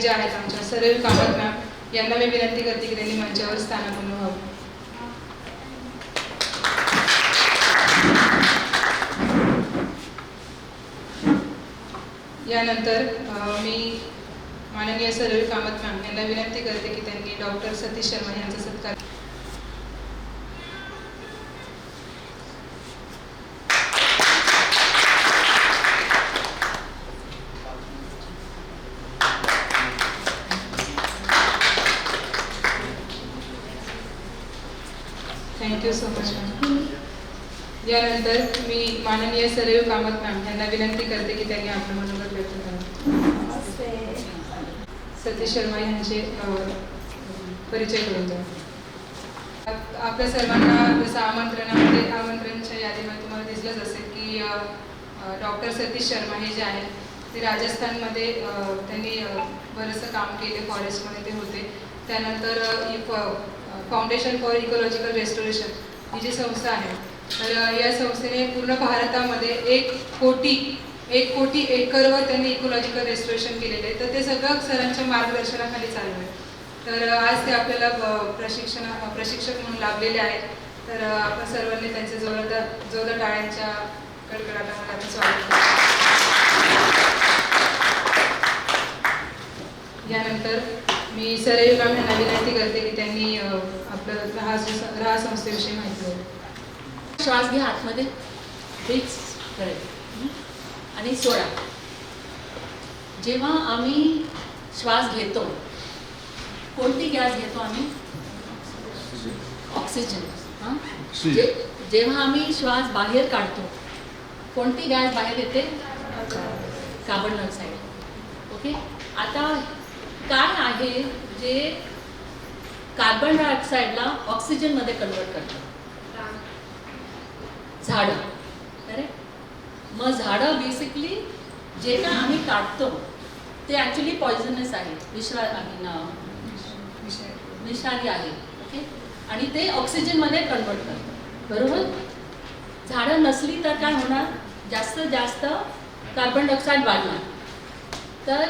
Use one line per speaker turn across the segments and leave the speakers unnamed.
जे आहेत आमच्या सदैव कामत मॅम यांना मी विनंती करते की त्यांनी मंचावर स्थानापन्न व्हावं. यानंतर मी माननीय सदैव कामत मॅम यांना विनंती करते की त्यांनी डॉक्टर सतीश शर्मा यांचा सत्कार. Thank you so much ma'am. यानंतर मी माननीय सदैव कामत मॅम यांना विनंती करते की त्यांनी आपलं मनोगत व्यक्त करावं. सतीश शर्मा यांचे परिचय करून द्या. आपल्या सर्वांना जसं आमंत्रणच्या यादीमध्ये तुम्हाला दिसलंच असेल की डॉक्टर सतीश शर्मा हे जे आहेत ते राजस्थानमध्ये त्यांनी बरंचसं काम केले. फॉरेस्टमध्ये ते होते. त्यानंतर फाउंडेशन फॉर इकोलॉजिकल रेस्टोरेशन ही जी संस्था आहे तर या संस्थेने पूर्ण भारतामध्ये 1 कोटी एकरवर त्यांनी इकोलॉजिकल रेस्टोरेशन केलेलं आहे. तर ते सगळं सरांच्या मार्गदर्शनाखाली चालू आहे. तर आज ते आपल्याला प्रशिक्षक म्हणून लाभलेले आहेत. तर आपण सर्वांनी त्यांचे जोरदार टाळ्यांच्या कडकडाटामध्ये आपण स्वागत करतो. यानंतर मी सदैव मॅम यांना विनंती करते की त्यांनी आपलं रहा संस्थेविषयी माहिती द्यावी.
श्वास घ्या आतमध्ये, ब्रीथ करेल आणि सोडा. जेव्हा आम्ही श्वास घेतो, कोणती गॅस घेतो आम्ही? ऑक्सिजन. जेव्हा आम्ही श्वास बाहेर काढतो, कोणती गॅस बाहेर येते? Carbon dioxide. ओके. आता काय आहे जे कार्बन डायऑक्साईडला ऑक्सिजनमध्ये कन्वर्ट करतं? झाडं. करेक्ट. मग झाडं बेसिकली जे काय आम्ही काढतो ते ॲक्च्युली पॉयझनस आहे, विषारी आहे. ओके. आणि ते ऑक्सिजनमध्ये कन्वर्ट करतं. बरोबर. झाडं नसली तर काय होणार? जास्तीत जास्त कार्बन डायऑक्साईड वाढणार. तर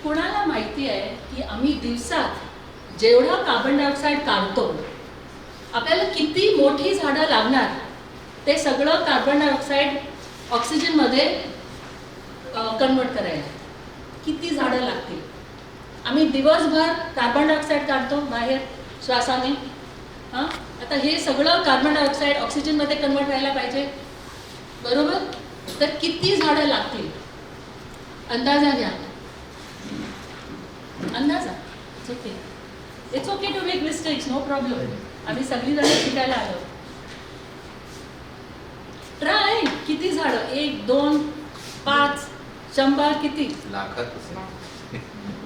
कुणाला माहिती आहे की आम्ही दिवसात जेवढा कार्बन डायऑक्साईड काढतो आपल्याला किती मोठी झाडं लागणार? ते सगळं कार्बन डायऑक्साईड ऑक्सिजनमध्ये कन्वर्ट करायला किती झाडं लागतील? आम्ही दिवसभर कार्बन डायऑक्साईड काढतो बाहेर श्वासाने. आता हे सगळं कार्बन डायऑक्साईड ऑक्सिजनमध्ये कन्वर्ट व्हायला पाहिजे. बरोबर. तर किती झाडं लागतील? अंदाजा घ्या. अंदाजा. It's okay to make mistakes, no problem. आम्ही सगळी जण शिकायला आलो. ट्राय. किती झाडं? 1, 2, 5, 100 किती?
लाखात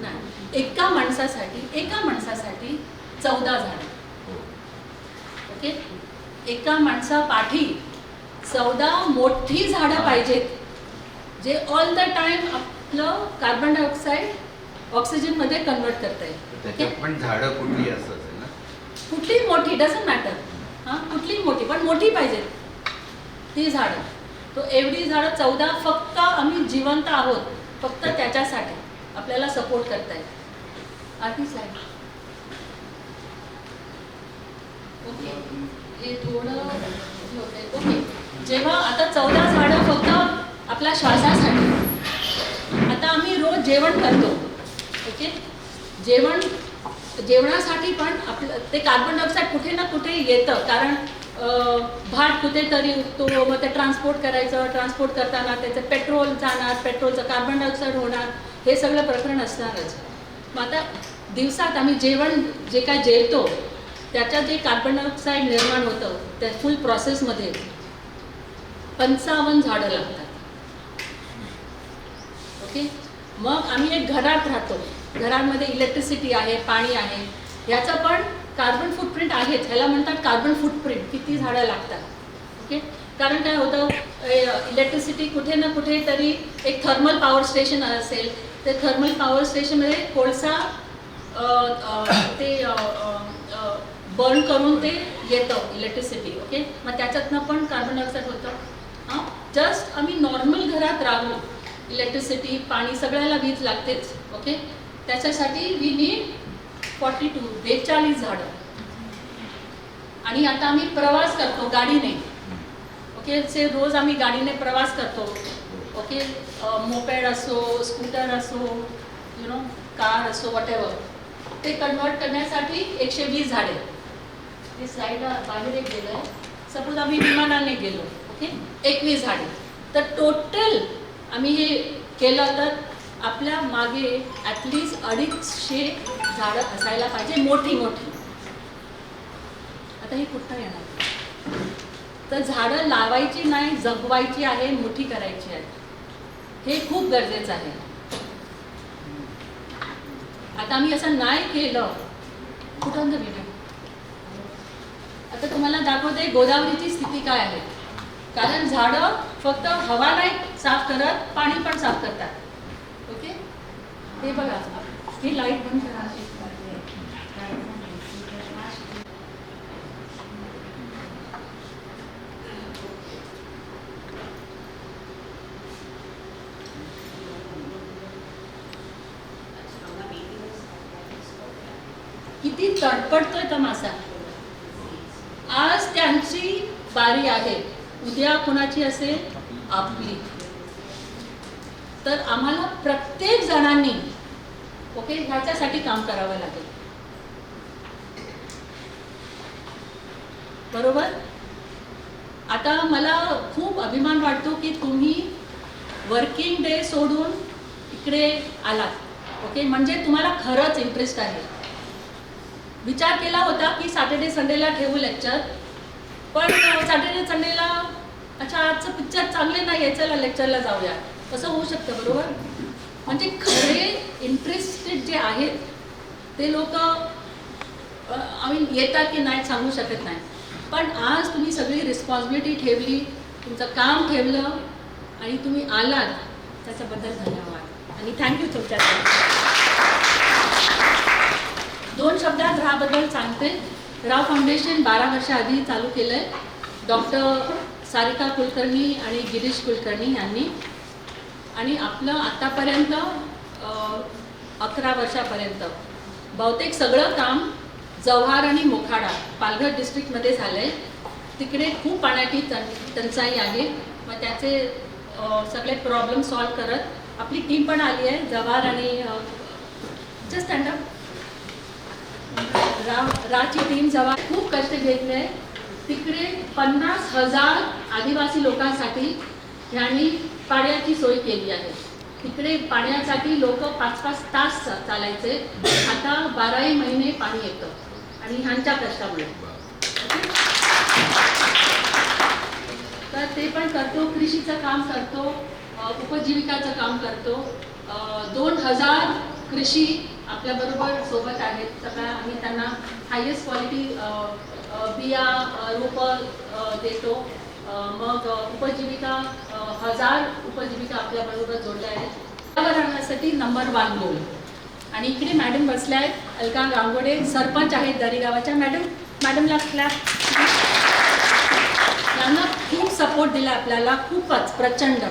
नाही. एका माणसासाठी 14 झाडं. ओके. एका माणसापाठी 14 मोठी झाडं पाहिजेत जे ऑल द टाइम आपलं कार्बन डायऑक्साईड ऑक्सिजनमध्ये कन्वर्ट करता येईल.
पण झाडं कुठली असं असेल ना?
कुठली मोठी, डझंट मॅटर. कुठली मोठी, पण मोठी पाहिजेत ती झाडं. तो एवढी झाडं 14 फक्त आम्ही जिवंत आहोत फक्त त्याच्यासाठी आपल्याला सपोर्ट करता येईल. आधी स्लाइड. ओके. हे थोडं ओके. जेव्हा आता 14 झाडं फक्त आपल्या श्वासासाठी. आता आम्ही रोज जेवण करतो. ओके. जेवणासाठी पण आपलं ते कार्बन डायऑक्साईड कुठे ना कुठे येतं. कारण भात कुठेतरी उगतो, मग ते ट्रान्सपोर्ट करताना त्याचं पेट्रोल जाणार, पेट्रोलचं कार्बन डायऑक्साईड होणार, हे सगळं प्रकरण असणारच. मग आता दिवसात आम्ही जे काय जेवतो त्याच्यात जे कार्बन डायऑक्साईड निर्माण होतं त्या फुल प्रोसेसमध्ये 55 झाडं लागतात. ओके. मग आम्ही एक घरात राहतो, घरांमध्ये इलेक्ट्रिसिटी आहे, पाणी आहे, ह्याचं पण कार्बन फुटप्रिंट आहेच. ह्याला म्हणतात कार्बन फुटप्रिंट. किती झाडं लागतात. ओके. कारण काय होतं, इलेक्ट्रिसिटी कुठे ना कुठे तरी एक थर्मल पॉवर स्टेशन असेल, ते थर्मल पॉवर स्टेशनमध्ये कोळसा ते बर्न करून ते येतं इलेक्ट्रिसिटी. ओके. मग त्याच्यातनं पण कार्बन डायऑक्साईड होतं. जस्ट आम्ही नॉर्मल घरात राहू इलेक्ट्रिसिटी, पाणी सगळ्याला वीज लागतेच. ओके, त्याच्यासाठी वी नीड 42 झाडं. आणि आता आम्ही प्रवास करतो गाडीने. ओके, से रोज आम्ही गाडीने प्रवास करतो. ओके, मोपेड असो, स्कूटर असो, कार असो, वॉटेवर, ते कन्वर्ट करण्यासाठी 120 झाडे. ते साईडला बाहेर एक गेलं आहे. सपोज आम्ही विमानाने गेलो, ओके, 21 झाडे. तर टोटल आम्ही हे केलं तर आपल्या मागे ॲटलिस्ट 250 झाडं असायला पाहिजे, मोठी मोठी. आता हे कुठं येणार? तर झाडं लावायची नाही, जगवायची आहे, मोठी करायची आहे. हे खूप गरजेचं आहे. आता आम्ही असं नाही केलं. कुठं व्हिडिओ? आता तुम्हाला दाखवते गोदावरीची स्थिती काय आहे. कारण झाडं फक्त हवा नाही साफ करत, पाणी पण साफ करतात. ओके, हे बघा, ही लाईट बंद करा. किती तडपडतोय तो मासा. आज त्यांची बारी आहे, उद्या कुणाची असेल? आपली. तर आम्हाला प्रत्येक जणांनी ओके ह्याच्यासाठी काम करावं लागेल. बरोबर. आता मला खूप अभिमान वाटतो की तुम्ही वर्किंग डे सोडून इकडे आलात. ओके, म्हणजे तुम्हाला खरंच इंटरेस्ट आहे. विचार केला होता की सॅटर्डे संडेला ठेवू लेक्चर, पण सॅटर्डे संडेला अच्छा आजचं पिक्चर चांगले नाही आहे, चला लेक्चरला जाऊया, असं होऊ शकतं. बरोबर. म्हणजे खरे इंटरेस्टेड जे आहेत ते लोक आम्ही येतात की नाही सांगू शकत नाही. पण आज तुम्ही सगळी रिस्पॉन्सिबिलिटी ठेवली, तुमचं काम ठेवलं आणि तुम्ही आलात, त्याच्याबद्दल धन्यवाद आणि थँक्यू तुमच्यासाठी. 2 शब्दात राबद्दल सांगते. राव फाउंडेशन 12 वर्षाआधी चालू केलं आहे. डॉक्टर सारिका कुलकर्णी आणि गिरीश कुलकर्णी यांनी. आणि आपलं आत्तापर्यंत 11 वर्षापर्यंत बहुतेक सगळं काम जव्हार आणि मोखाडा पालघर डिस्ट्रिक्टमध्ये झालं आहे. तिकडे खूप पाण्याची टंचाई आहे. मग त्याचे सगळे प्रॉब्लेम सॉल्व करत आपली टीम पण आली आहे. जव्हार आणि जस्ट स्टँडअप राची टीम जव्हार खूप कष्ट घेतले आहे. तिकडे 50,000 आदिवासी लोकांसाठी ह्यांनी पाण्याची सोय केली आहे. तिकडे पाण्यासाठी लोक 5-5 तास चालायचे, आता 12 महिने पाणी येतं आणि ह्यांच्या कष्टामुळे. तर ते पण करतो, कृषीचं काम करतो, उपजीविकाचं काम करतो. 2000 कृषी आपल्याबरोबर सोबत आहेत. सगळ्या आम्ही त्यांना हायेस्ट क्वालिटी बिया रोपं देतो. मग उपजीविका 1000 उपजीविका आपल्याबरोबर जोडल्या आहेत. पर्यावरणासाठी नंबर 1 गोल. आणि इकडे मॅडम बसल्या आहेत, अलका गांगोडे, सरपंच आहेत दरी गावाच्या. मॅडमला क्लॅप. त्यांना खूप सपोर्ट दिला आपल्याला, खूपच प्रचंड.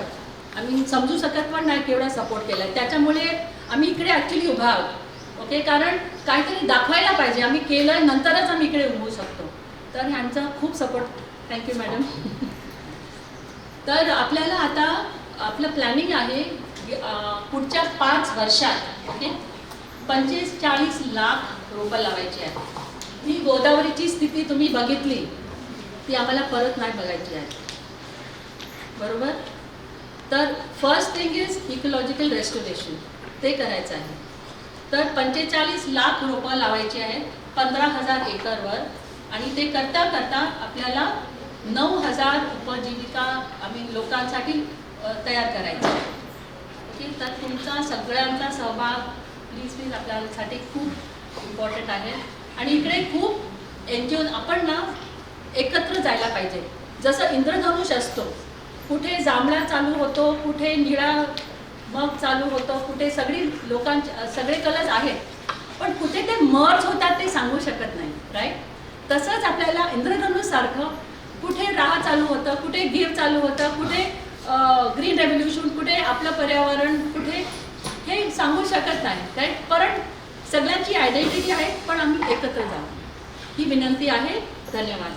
आम्ही समजू शकत पण नाही केवढा सपोर्ट केला. त्याच्यामुळे आम्ही इकडे ॲक्च्युली उभा आहोत. ओके, कारण काहीतरी दाखवायला पाहिजे. आम्ही केलं नंतरच आम्ही इकडे उभू शकतो. तर ह्यांचा खूप सपोर्ट. Thank you madam. तर आपल्याला आता आपलं प्लॅनिंग आहे पुढच्या 5 वर्षात ओके 45 लाख रोपं लावायची आहे. ही गोदावरीची स्थिती तुम्ही बघितली, ती आम्हाला परत नाही बघायची आहे. बरोबर. तर first thing is ecological restoration, ते करायचं आहे. तर 45 लाख रोपं लावायची आहेत 15,000 एकरवर. आणि ते करता करता आपल्याला 9,000 उपजीविका आम्ही लोकांसाठी तयार करायचं. ओके, तर तुमचा सगळ्यांचा सहभाग प्लीज आपल्यासाठी खूप इम्पॉर्टंट आहे. आणि इकडे खूप NGO आपण ना एकत्र जायला पाहिजे. जसं इंद्रधनुष असतो, कुठे जांभळा चालू होतो, कुठे निळा मग चालू होतो, कुठे सगळी सगळे कलर्स आहेत, पण कुठे ते मर्ज होतात ते सांगू शकत नाही. राईट. तसंच आपल्याला इंद्रधनुष सारखं कुठे राहा चालू होतं, कुठे गिर चालू होतं, कुठे ग्रीन रेव्होल्युशन कुठे, आपलं पर्यावरण कुठे, हे सांगू शकत नाही. काय कारण सगळ्यांची आयडेंटिटी आहे, पण आम्ही एकत्र जाऊ ही विनंती आहे. धन्यवाद.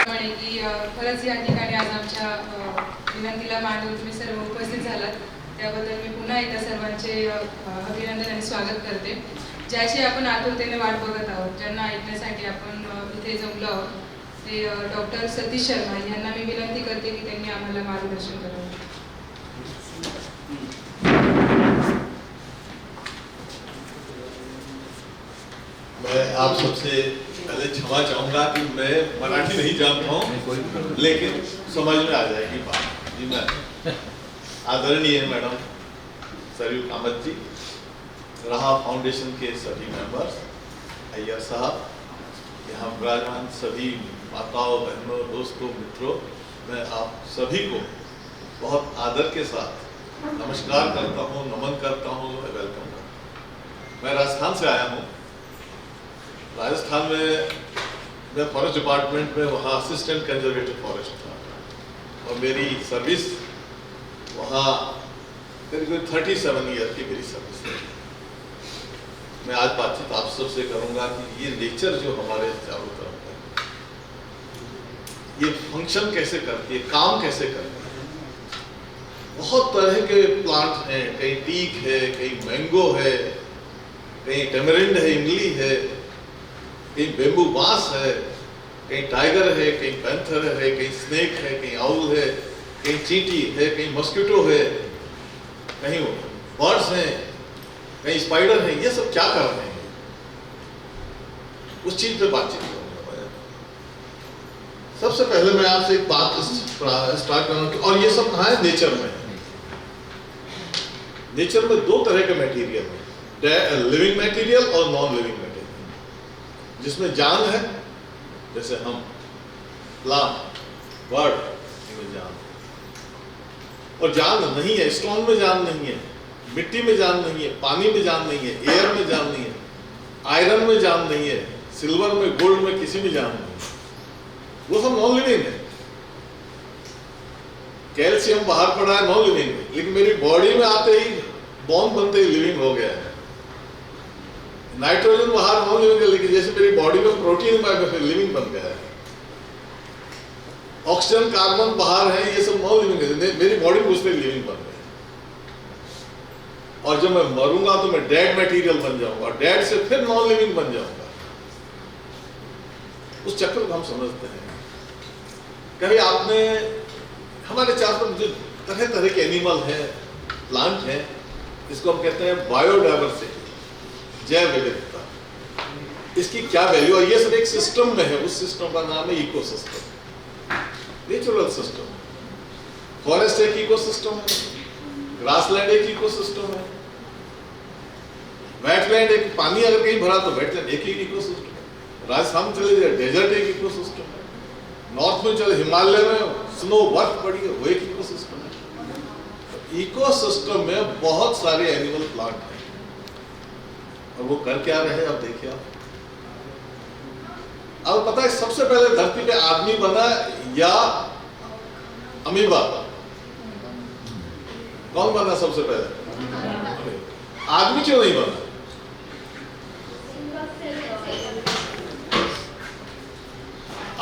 की खरंच या ठिकाणी आज आमच्या विनंतीला मान देऊन तुम्ही सर्व उपस्थित झालात, त्याबद्दल मी पुन्हा एकदा सर्वांचे अभिनंदन आणि स्वागत करते. ज्याची आपण आतुरतेने वाट बघत आहोत, ज्यांना ऐकण्यासाठी आपण इथे जमलो आहोत, ते डॉक्टर सतीश शर्मा यांना मी विनंती करते की त्यांनी आम्हाला मार्गदर्शन करावं.
मैं आप सबसे पहले क्षमा चाहूंगा कि मैं मराठी नहीं जानता हूँ, लेकिन समझ में आ जाएगी बात. जी मैं आदरणीय मैडम सरयू कामत जी, रहा फाउंडेशन के सभी मेंबर्स, अय्यर साहब, यहाँ विराजमान सभी माताओं, बहनों, दोस्तों, मित्रों, मैं आप सभी को बहुत आदर के साथ नमस्कार करता हूँ, नमन करता हूँ, वेलकम करता हूँ. मैं राजस्थान से आया हूँ. राजस्थान में मैं फॉरेस्ट डिपार्टमेंट में वहाँ असिस्टेंट कंजर्वेटर फॉरेस्ट था, और मेरी सर्विस वहाँ करीब 37 ईयर की मेरी सर्विस है. मैं आज बातचीत आप सबसे करूँगा कि ये नेचर जो हमारे चारों तरफ है, ये फंक्शन कैसे करती है, काम कैसे करती है. बहुत तरह के प्लांट हैं, कहीं टीक है, कहीं मैंगो है, कहीं टेमरिंड है, इमली है, कहीं बेम्बू बांस है, कहीं टाइगर है, कहीं पैंथर है, कहीं स्नेक है, कहीं आउल है, कहीं चींटी है, कहीं मस्किटो है, कहीं बर्ड्स हैं, कहीं स्पाइडर है. ये सब क्या कर रहे हैं, उस चीज पे बातचीत करूंगा मैं. सबसे पहले मैं आपसे एक बात स्टार्ट करूंगा, और ये सब कहाँ है, नेचर में. नेचर में दो तरह के मटेरियल है, लिविंग मटेरियल और नॉन लिविंग मटेरियल. जिसमें जान है, जैसे हम, प्लांट, बर्ड, इनमें जान, और जान नहीं है, स्टोन में जान नहीं है, मिट्टी में जान नहीं है, पानी में जान नहीं है, एयर में जान नहीं है, आयरन में जान नहीं है, सिल्वर में, गोल्ड में, किसी में जान नहीं है. वो सब नॉन लिविंग है. कैल्शियम बाहर पड़ा है, नॉन लिविंग है, लेकिन मेरी बॉडी में आते ही, बोन बनते ही लिविंग हो गया है. नाइट्रोजन बाहर नॉन लिविंग है, लेकिन जैसे मेरी बॉडी में प्रोटीन फिर लिविंग बन गया है. ऑक्सीजन, कार्बन बाहर है, ये सब नॉन लिविंग है, मेरी बॉडी में उसमें लिविंग बन गया. और जब मैं मरूंगा तो मैं डेड मटेरियल बन जाऊंगा, और डेड से फिर नॉन लिविंग बन जाऊंगा. उस चक्र को हम समझते हैं. कभी आपने, हमारे चारों तरफ जो तरह तरह के एनिमल हैं, प्लांट हैं, इसको हम कहते हैं बायोडाइवर्सिटी, जैव विविधता. इसकी क्या वैल्यू, और ये सब एक सिस्टम में है. उस सिस्टम का नाम है इकोसिस्टम, नेचुरल सिस्टम. फॉरेस्ट एक इकोसिस्टम है, ग्रासलैंड एक इकोसिस्टम है, वेटलैंड एक, पानी अगर कहीं भरा तो वेटलैंड एक ही इकोसिस्टम है. राजस्थान चले जाए, डेजर्ट एक इकोसिस्टम है. नॉर्थ में चले, हिमालय में स्नो, बर्फ पड़ी है, वो एक इकोसिस्टम है. इकोसिस्टम में बहुत सारे एनिमल, प्लांट हैं, और वो कर क्या रहे अब देखिए आप. अब पता है सबसे पहले धरती पे आदमी बना या अमीबा? कौन बना सबसे पहले? आदमी क्यों नहीं बना?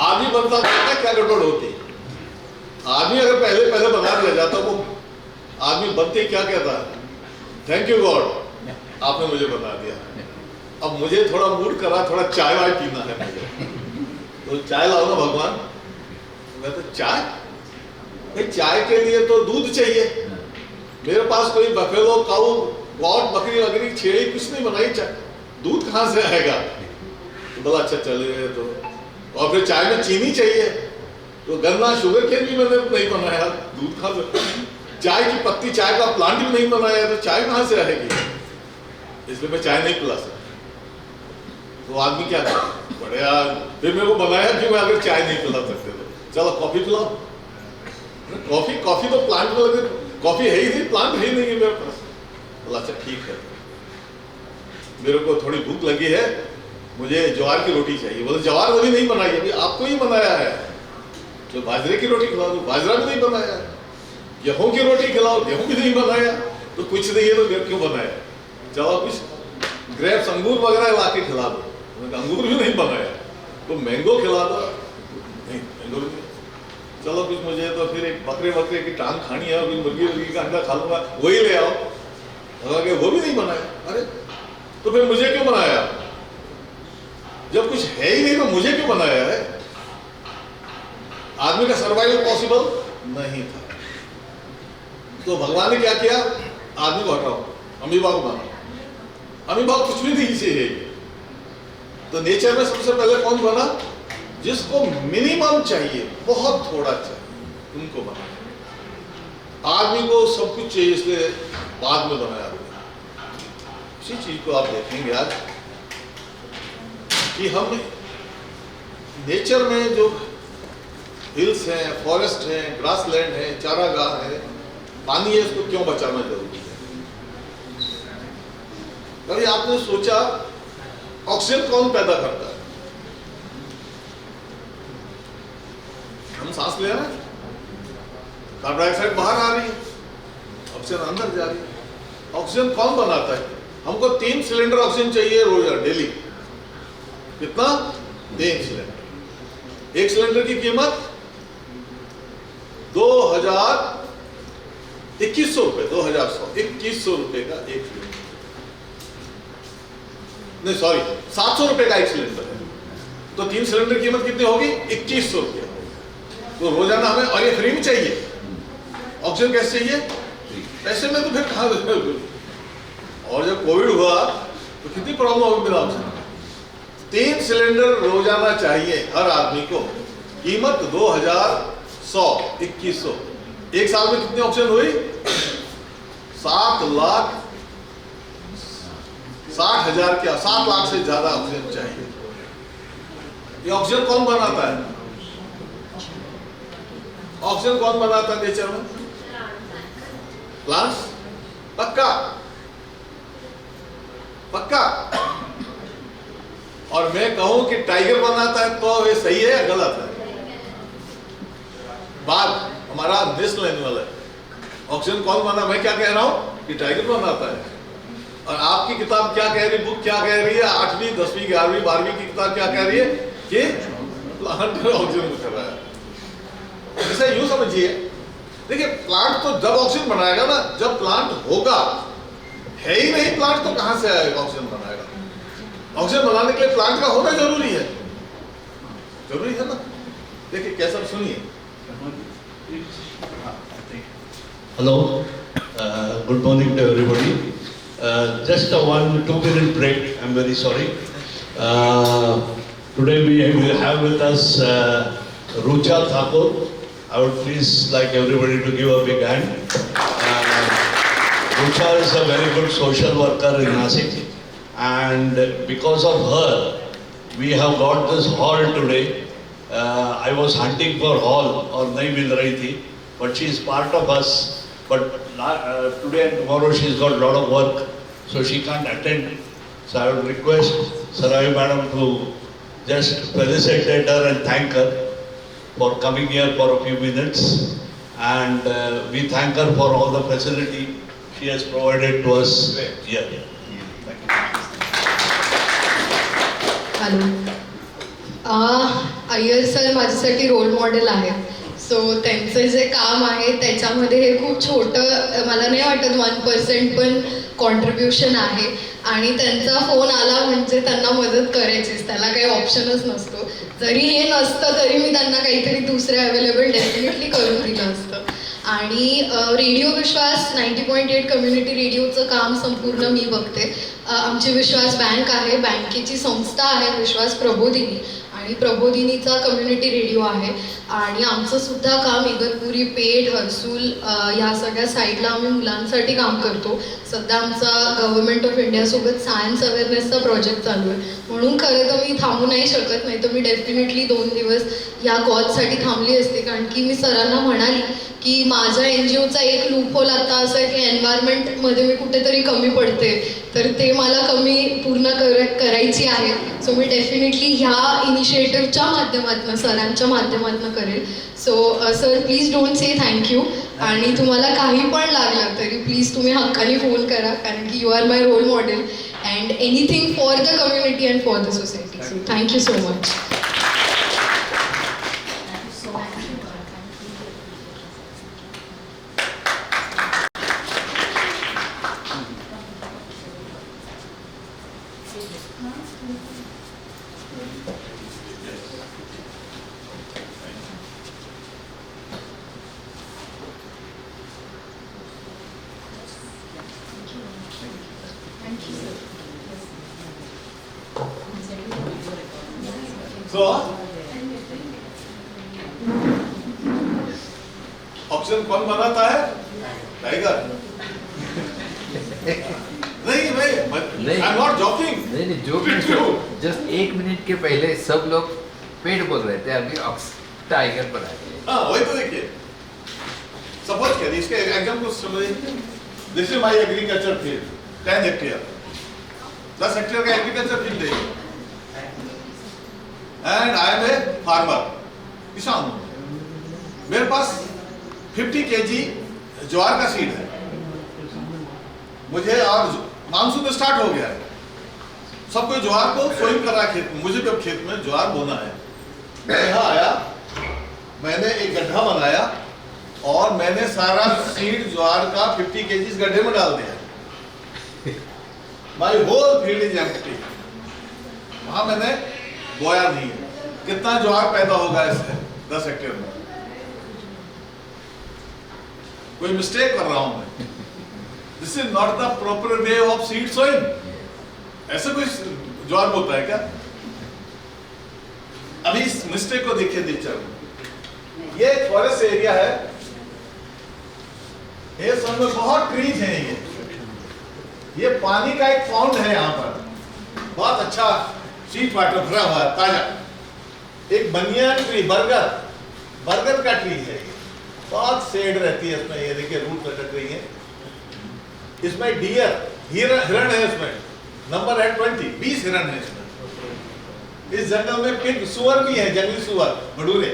आदमी बनता था क्या गड़बड़ होती? आदमी अगर पहले पहले बना दिया जाता, वो आदमी बनते क्या कहता है, थैंक यू गॉड, आपने मुझे बना दिया. अब मुझे थोड़ा मूड करा, थोड़ा चाय वाय पीना है मुझे, तो चाय लाओ ना भगवान. मैं तो चाय, भाई चाय के लिए तो दूध चाहिए. मेरे पास कोई बफेलो, काऊ, गॉड, बकरी वगैरह छेड़ी कुछ नहीं बनाई, चाय दूध कहाँ से आएगा? तो बोला अच्छा चले तो. और फिर चाय में चीनी चाहिए, तो गन्ना, शुगर केन भी मैंने नहीं बनाया, दूध कहाँ से? चाय की पत्ती, चाय का प्लांट भी नहीं बनाया, तो चाय कहाँ से आएगी? इसलिए मैं चाय नहीं पिला सकता. तो आदमी क्या करे, बड़े यार, फिर मेरे को बनाया कि मैं अगर चाय नहीं पिला सकते तो चलो कॉफी पिलाओ. कॉफी तो प्लांट में लगे, कॉफी है ही नहीं, प्लांट है ही नहीं है मेरे पास. बोला अच्छा ठीक है, मेरे को थोड़ी भूख लगी है, मुझे ज्वार की रोटी चाहिए. बोले ज्वार वाली नहीं बनाई, अभी आपको ही बनाया है. तो बाजरे की रोटी खिला दो, बाजरा भी नहीं बनाया। गेहूं की रोटी खिलाओ, गेहूं भी नहीं बनाया। तो कुछ नहीं है तो फिर क्यों बनाया? चलो कुछ ग्रेप्स अंगूर वगैरह ला के खिला दो, अंगूर भी नहीं बनाया। तो मैंगो खिला दो, नहीं मैंगो भी नहीं। चलो कुछ मुझे तो फिर एक बकरे की टांग खानी है, कुछ मुर्गी का अंडा खा लूंगा, वही ले आओ, वो भी नहीं बनाया। अरे तो फिर मुझे क्यों बनाया? जब कुछ है ही नहीं तो मुझे क्यों बनाया है? आदमी का सर्वाइवल पॉसिबल नहीं था। तो भगवान ने क्या किया? आदमी को हटाओ, अमीबा को बना। अमीबा कुछ भी नहीं चाहिए। तो नेचर में सबसे पहले कौन बना? जिसको मिनिमम चाहिए, बहुत थोड़ा चाहिए, उनको बना। आदमी को सब कुछ चाहिए, इसलिए बाद में बनाया। इसी चीज को आप देखेंगे आज कि हम नेचर में जो हिल्स हैं, फॉरेस्ट हैं, ग्रासलैंड है, चारागाह है, पानी है, इसको क्यों बचाना जरूरी है? कभी आपने सोचा ऑक्सीजन कौन पैदा करता है? हम सांस ले रहे हैं, कार्बन डाइऑक्साइड बाहर आ रही है, ऑक्सीजन अंदर जा रही है। ऑक्सीजन कौन बनाता है? हमको 3 सिलेंडर ऑक्सीजन चाहिए रोज डेली। कितना? 3 सिलेंडर। एक सिलेंडर की कीमत 2100 रुपए, 2100 रुपए का एक सिलेंडर, नहीं सॉरी 700 रुपए का एक सिलेंडर है। तो 3 सिलेंडर की कीमत कितनी होगी? 2100 रुपया। तो रोजाना हमें, और ये फ्री में चाहिए। ऑक्सीजन कैसे चाहिए? पैसे में तो फिर कहाँ? और जब कोविड हुआ तो कितनी प्रॉब्लम होगी बिना ऑक्सीजन? 3 सिलेंडर रोजाना चाहिए हर आदमी को, कीमत 2100। एक साल में कितनी ऑक्सीजन हुई? 7,60,000 क्या 7 लाख से ज्यादा ऑक्सीजन चाहिए। ये ऑक्सीजन कौन बनाता है? ऑक्सीजन कौन बनाता है नेचर में? प्लांट्स। पक्का पक्का। और मैं कहूं कि टाइगर बनाता है तो ये सही है या गलत है? बाघ हमारा नेशनल एनिमल है। ऑक्सीजन कौन बना? मैं क्या कह रहा हूं कि टाइगर बनाता है। और आपकी किताब क्या कह रही, बुक क्या कह रही है? 8वीं 10वीं 11वीं 12वीं की किताब क्या कह रही है कि प्लांट ऑक्सीजन कर रहा है। ऐसा यूं समझिए, देखिए प्लांट तो जब ऑक्सीजन बनाएगा ना, जब प्लांट होगा। है ही नहीं प्लांट तो कहां से आएगा ऑक्सीजन बनाएगा? ऑक्सीजन बनाने के लिए प्लांट का होना जरूरी है, जरूरी है ना। देखिए कैसा, सुनिए।
Hello, good morning to everybody. Just a 1-2 minute break. I'm very sorry. Today we will have with us Rucha Thakur. I would please like everybody to give a big hand. Rucha is a very good social worker in Nasik, and because of her, we have got this hall today. I was hunting for hall और नहीं मिल रही थी, but she is part of us. But today and tomorrow she's got a lot of work, so she can't attend. So I would request Sarai Madam to just felicitate her and thank her for coming here for a few minutes. And we thank her for all the facility she has provided to us here. Thank you.
Hello, Iyer sir माझ्यासाठी role model आहे. सो त्यांचं जे काम आहे त्याच्यामध्ये हे खूप छोटं, मला नाही वाटत 1% पण कॉन्ट्रीब्युशन आहे. आणि त्यांचा फोन आला म्हणजे त्यांना मदत करायचीच, त्याला काही ऑप्शनच नसतो. जरी हे नसतं तरी मी त्यांना काहीतरी दुसरे अवेलेबल डेफिनेटली करून दिलं असतं. आणि रेडिओ विश्वास 90.8 कम्युनिटी रेडिओचं काम संपूर्ण मी बघते. आमची विश्वास बँक आहे, बँकेची संस्था आहे विश्वास प्रबोधिनी, आणि प्रबोधिनीचा कम्युनिटी रेडिओ आहे. आणि आमचं सुद्धा काम इगतपुरी, पेठ, हर्सूल या सगळ्या साईडला आम्ही मुलांसाठी काम करतो. सध्या आमचा गव्हर्नमेंट ऑफ इंडियासोबत सायन्स अवेअरनेसचा प्रोजेक्ट चालू आहे. म्हणून खरं तर मी थांबू नाही शकत, नाही तर मी डेफिनेटली 2 दिवस या कॉलसाठी थांबली असते. कारण की मी सरांना म्हणाली की माझ्या NGOचा एक लूप होल आता असं आहे की एन्व्हायरमेंटमध्ये मी कुठेतरी कमी पडते. तर ते मला कमी पूर्ण करायची आहे. सो मी डेफिनेटली ह्या इनिशिएटिव्हच्या माध्यमातून सरांच्या माध्यमातून करेल. So sir please don't say thank you. आणि तुम्हाला काही पण लागलं तरी प्लीज तुम्ही हक्काने फोन करा, कारण की you are my role model and anything for the community and for the society. So thank you so much.
So, option कौन बनाता है? टाइगर. नहीं भाई,
नहीं.
I am not joking.
नहीं जोक जस्ट 1 मिनट के पहले सब लोग पेड़ बोल रहे थे, अभी टाइगर पर आ गए.
हाँ वही तो देखिए. सपोज करिए इसके एग्जाम्पल समझिए. This is my agriculture field 10 hectare. 10 hectare का एग्रीकल्चर फील्ड है. And I am a farmer, किसान हूं. मेरे पास 50 kg ज्वार का सीड है. मुझे और मानसून स्टार्ट हो गया है. सब कोई ज्वार को सोइंग कर रहा है खेत में. मुझे जब खेत में ज्वार बोना है, मैं यहाँ आया, मैंने एक गड्ढा बनाया और मैंने सारा सीड ज्वार का 50 kg इस गड्ढे में डाल दिया. My whole field is empty. वहां मैंने बोया नहीं है. कितना ज्वार पैदा होगा इससे 10 हेक्टेयर में? कोई मिस्टेक कर रहा हूं मैं. This is not the proper way of seed sowing. ऐसे कोई ज्वार बोता है क्या? अभी इस मिस्टेक को देखिए नेचर में. ये फॉरेस्ट एरिया है. ये सब में बहुत ट्रीज हैं. ये पानी का एक फाउंड है. यहाँ पर बहुत अच्छा सीड वाटर भरा हुआ है, ताजा. एक बनियान ट्री, बरगद का ट्री है. बहुत शेड रहती है इसमें. ये देखिए रूट लटक रही है. इसमें डियर, हिरण है. इसमें नंबर है 20 हिरण है इसमें. इस जंगल में पिग, सुअर भी है, जंगली सुअर, भड़ूरे.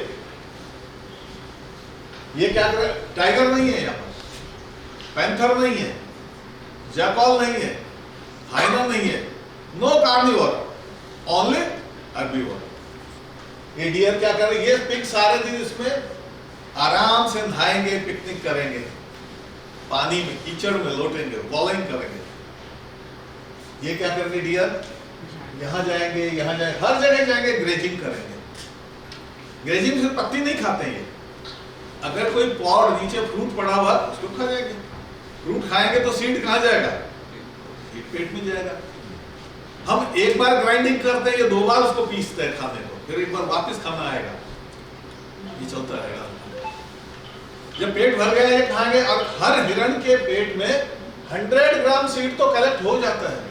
ये क्या कर रहे? टाइगर नहीं है यहाँ पर, पैंथर नहीं है, जैकॉल नहीं है, हाइना नहीं है. No carnivore, only herbivore. ये डियर क्या कर रहे? ये पिग सारे दिन इसमें आराम से नहाएंगे, पिकनिक करेंगे, पानी में कीचड़ में लोटेंगे, बॉलिंग करेंगे. ये क्या करेंगे? डियर यहाँ जाएंगे, यहाँ जाएंगे, हर जगह जाएंगे, ग्रेजिंग करेंगे. ग्रेजिंग से पत्ती नहीं खाते हैं. अगर कोई पॉड नीचे फ्रूट पड़ा हुआ उसको खा जाएंगे. फ्रूट खाएंगे तो सीड कहाँ जाएगा? सीड पेट में जाएगा. हम एक बार ग्राइंडिंग करते हैं या 2 बार उसको पीसते हैं खाने को, फिर एक बार वापस खाना आएगा. ये चलता रहेगा. जब पेट भर गया है खाएंगे. और हर हिरण के पेट में 100 ग्राम सीड तो कलेक्ट हो जाता है.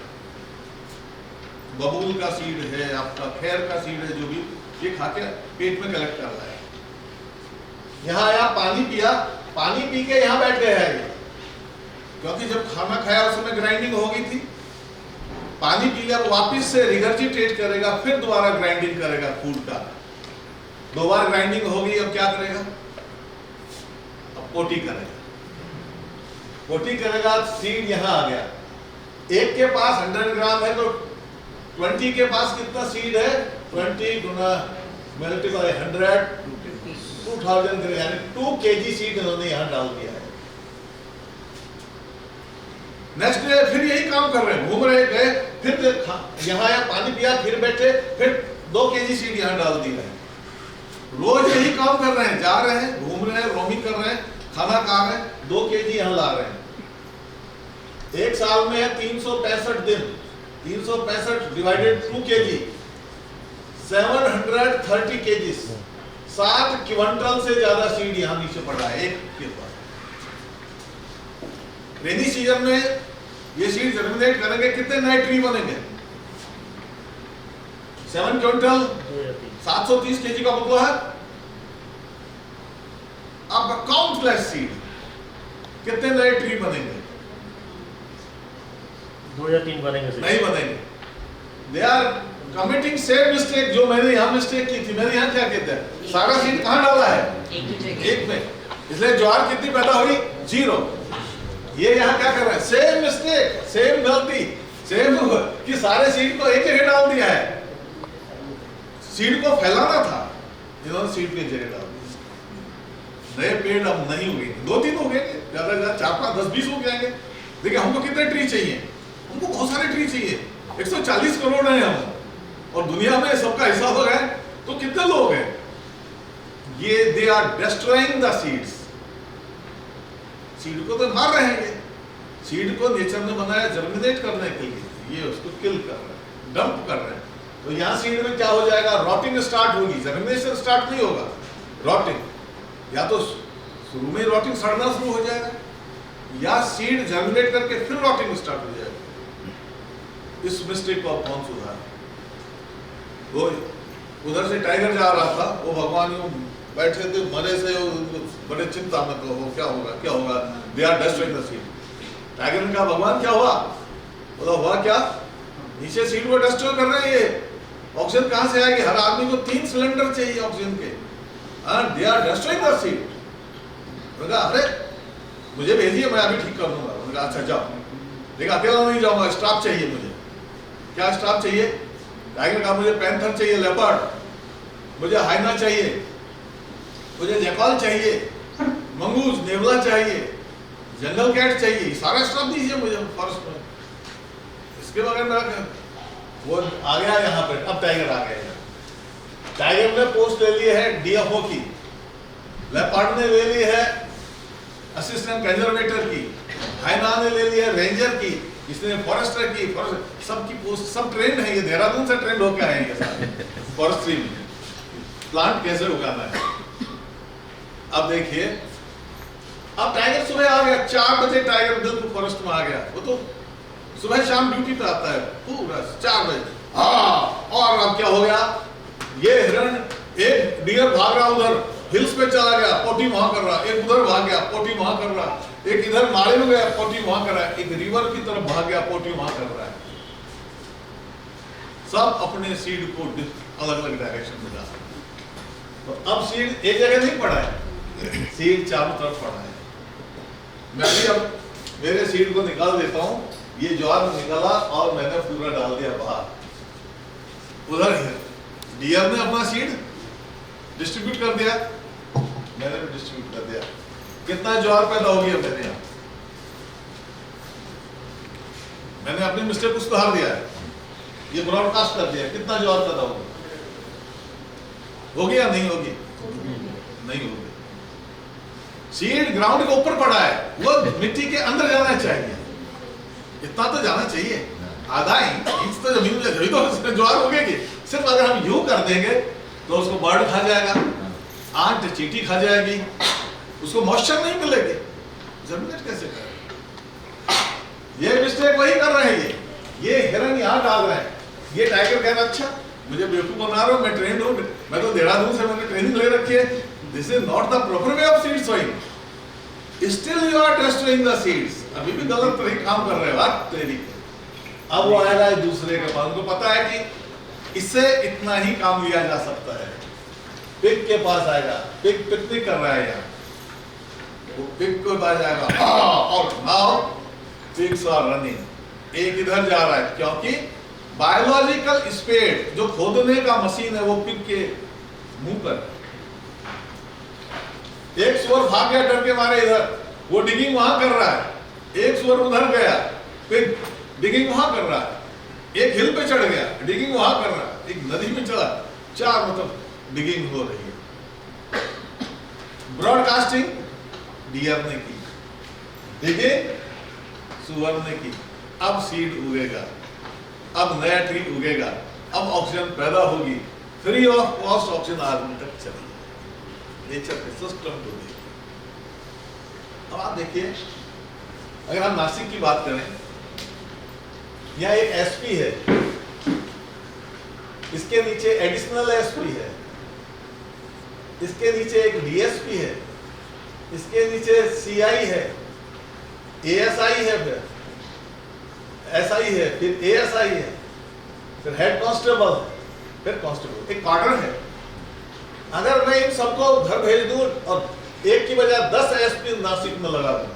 बबूल का सीड है, आपका खैर का सीड है, जो भी ये खा के पेट में कलेक्ट कर रहा है. यहाँ आया, पानी पिया, पानी पी के यहाँ बैठ गया है. क्योंकि जब खाना खाया उस समय ग्राइंडिंग हो गई थी. पानी पी लिया तो वापिस से रिगर्जिटेट करेगा, फिर दोबारा ग्राइंडिंग करेगा फूड का. 2 बार ग्राइंडिंग होगी. अब क्या करेगा? अब पोटी करेगा. पोटी करेगा, सीड यहाँ आ गया. एक के पास 100 ग्राम है तो 20 के पास कितना सीड है? 20 गुना मल्टीप्लाई 100, 2000 यानी 2 kg सीड इन्होंने यहाँ डाल दिया है. नेक्स्ट डे फिर यही काम कर रहे हैं, घूम रहे गए, फिर यहाँ आया, पानी पिया, फिर बैठे, फिर 2 kg सीड यहाँ डाल दी है. रोज यही काम कर रहे हैं. जा रहे हैं, घूम रहे हैं, रोमिंग कर रहे हैं, खाना खा रहे हैं, 2 kg यहाँ ला रहे हैं. एक साल में है 365 दिन. 365 डिवाइडेड 2 kg, 730 kg. 7 क्विंटल से ज्यादा सीड यहाँ नीचे पड़ा है एक के पास. रेनी सीजन में ये सीड जर्मिनेट करेंगे, कितने नए ट्री बनेंगे? 7 क्विंटल 730 kg का मतलब है आपका काउंटलेस सीड. कितने नए ट्री बनेंगे?
2 या 3 बनेंगे सीट।
नहीं बनेंगे। They are committing same mistake जो मैंने यहाँ मिस्टेक की थी। मैंने यहाँ क्या कहते हैं, सारा सीड कहाँ डाला है, एक में, इसलिए ज्वार कितनी पैदा हुई, 0। ये यहाँ क्या कर रहे हैं, सेम मिस्टेक, सेम गलती, सेम कि सारे सीड को एक जगह डाल दिया है। सीड को फैलाना था, इन्होंने सीड की जगह डाल दी। नए पेड़ अब नहीं उगेंगे, 2-3 उगेंगे, ज्यादा ज्यादा 4-5, 10-20 उग जाएंगे। देखिए हमको कितने ट्री चाहिए, हमको बहुत सारे ट्री चाहिए, 140 करोड़ है हम, और दुनिया में सबका हिसाब हो है तो कितने लोग हैं। ये they are destroying the seeds, seed को तो मार रहे हैं। ये सीड को नेचर ने बनाया जर्मिनेट करने के लिए, ये उसको किल कर रहे हैं, डंप कर रहे हैं। तो यहाँ सीड में क्या हो जाएगा, रॉटिंग स्टार्ट होगी, जर्मिनेशन स्टार्ट नहीं होगा, रॉटिंग, या तो शुरू में रॉटिंग सड़ना शुरू हो जाएगा, या सीड जर्मिनेट करके फिर रॉटिंग स्टार्ट हो जाएगा। इस मिस्टेक को कौन सुधारे। वो उधर से टाइगर जा रहा था, वो भगवान बैठे थे मरे से, बड़े चिंता में, तो वो क्या होगा क्या होगा, they are destroying the seed. Tiger ने कहा भगवान क्या हुआ, बोला हुआ क्या, नीचे सीड को डिस्ट्रॉय कर रहे हैं, ये ऑक्सीजन कहां से आएगी, हर आदमी को 3 सिलेंडर चाहिए ऑक्सीजन के, they are destroying the seed. उन्होंने कहा अरे मुझे भेजिए, मैं अभी ठीक कर दूंगा। उन्होंने कहा अच्छा जाओ, देखा अकेला नहीं जाऊंगा, स्टाफ चाहिए मुझे। क्या स्टाफ चाहिए, टाइगर का मुझे पैंथर चाहिए, लेपर्ड, मुझे हाइना चाहिए, मुझे जैकॉल चाहिए, मंगूस, नेवला चाहिए, जंगल कैट चाहिए, सारा स्टाफ दीजिए मुझे फॉरेस्ट में। इसके बगैर मेरा वो आ गया यहाँ पे, अब टाइगर आ गया। टाइगर ने पोस्ट ले ली है डीएफओ की, लेपर्ड ने ले ली है असिस्टेंट कंजर्वेटर की, हाइना ने ले ली है रेंजर की, इसने फॉरेस्टर की, सबकी पोस्ट, सब ट्रेंड है। ये देहरादून से ट्रेंड होकर आए हैं सारे फॉरेस्ट्री में, प्लांट कैसे उगाना है। अब देखिए, अब टाइगर सुबह आ गया, 4 बजे टाइगर बिल्कुल फॉरेस्ट में आ गया। वो तो सुबह शाम ड्यूटी पे आता है पूरा 4 बजे। और अब क्या हो गया, ये हिरण, एक डियर भाग रहा उधर हिल्स पे चला गया, पोटी वहां कर रहा, एक उधर भाग गया, पोटी वहां कर रहा, एक इधर नाले में गया, पोटी वहां कर रहा है, एक रिवर की तरफ भाग गया, पोटी वहां कर रहा है। सब अपने सीड को अलग अलग डायरेक्शन में जा रहे हैं। तो अब सीड एक जगह नहीं पड़ा है, सीड चारों तरफ पड़ा है। मैं भी अब मेरे सीड को निकाल देता हूं, ये ज्वार निकाला और मैंने पूरा डाल दिया बाहर। उधर डियर ने अपना सीड डिस्ट्रीब्यूट कर दिया, मैंने भी डिस्ट्रीब्यूट कर दिया। कितना ज्वार पैदा हो गया मेरे यहाँ, मैंने अपनी मिस्टेक को सुधार दिया है, ये ब्रॉडकास्ट कर दिया, कितना ज्वार पैदा हो गया, नहीं होगी, नहीं होगी। सीड ग्राउंड के ऊपर पड़ा है, वो मिट्टी के अंदर जाना चाहिए, इतना तो जाना चाहिए, आधा इंच तो जमीन में, जमीन तो ज्वार उगेगी। सिर्फ अगर हम यूं कर देंगे तो उसको बर्ड खा जाएगा, आंट चींटी खा जाएगी, उसको मॉइस्चर नहीं मिलेगी, जर्मिनेट कैसे करेगा। ये मिस्टेक वही कर रहे हैं, ये हिरन यहाँ डाल रहे हैं, ये टाइगर कह रहा अच्छा मुझे बेवकूफ बना रहा हूँ, मैं ट्रेंड हूँ, मैं तो देहरादून से मैंने ट्रेनिंग ले रखी है, this is not the proper way of seed sowing, still you are destroying the seeds, अभी भी गलत तरीके काम कर रहे हो आप तेरी। अब वो आएगा दूसरे के पास, उनको पता है कि इससे इतना ही काम लिया जा सकता है। पिग के पास आएगा, पिग पिकनिक कर रहा है यहाँ, वो पिग के पास आएगा और नाउ पिग्स आर रनिंग, एक इधर जा रहा है क्योंकि बायोलॉजिकल स्पेड जो खोदने का मशीन है वो पिग के मुंह पर, एक सुअर भाग गया डर के मारे इधर, वो डिगिंग वहां कर रहा है, एक सुअर उधर गया, पिग डिगिंग वहां कर रहा है, एक हिल पे चढ़ गया, डिगिंग वहां कर रहा है, एक नदी में चला, 4 मतलब डिगिंग हो रही है। ब्रॉडकास्टिंग डियर ने की, डिगिंग सुअर ने की, अब सीड उगेगा, अब नया ट्री उगेगा, अब ऑक्सीजन पैदा होगी, फ्री ऑफ कॉस्ट ऑक्सीजन आदमी तक चलेगी, नेचर के सिस्टम को देखिए। अब आप देखिए, अगर हम नासिक की बात करें, यहाँ एक एसपी है, इसके नीचे एडिशनल एसपी है, इसके नीचे एक डीएसपी है, इसके नीचे सीआई है, एएसआई है, फिर SI है, फिर ASI है, फिर हेड कांस्टेबल, फिर कांस्टेबल, एक कार्डर है। अगर मैं इन सबको घर भेज दूं और एक की बजाय 10 SP नासिक में लगा दूं,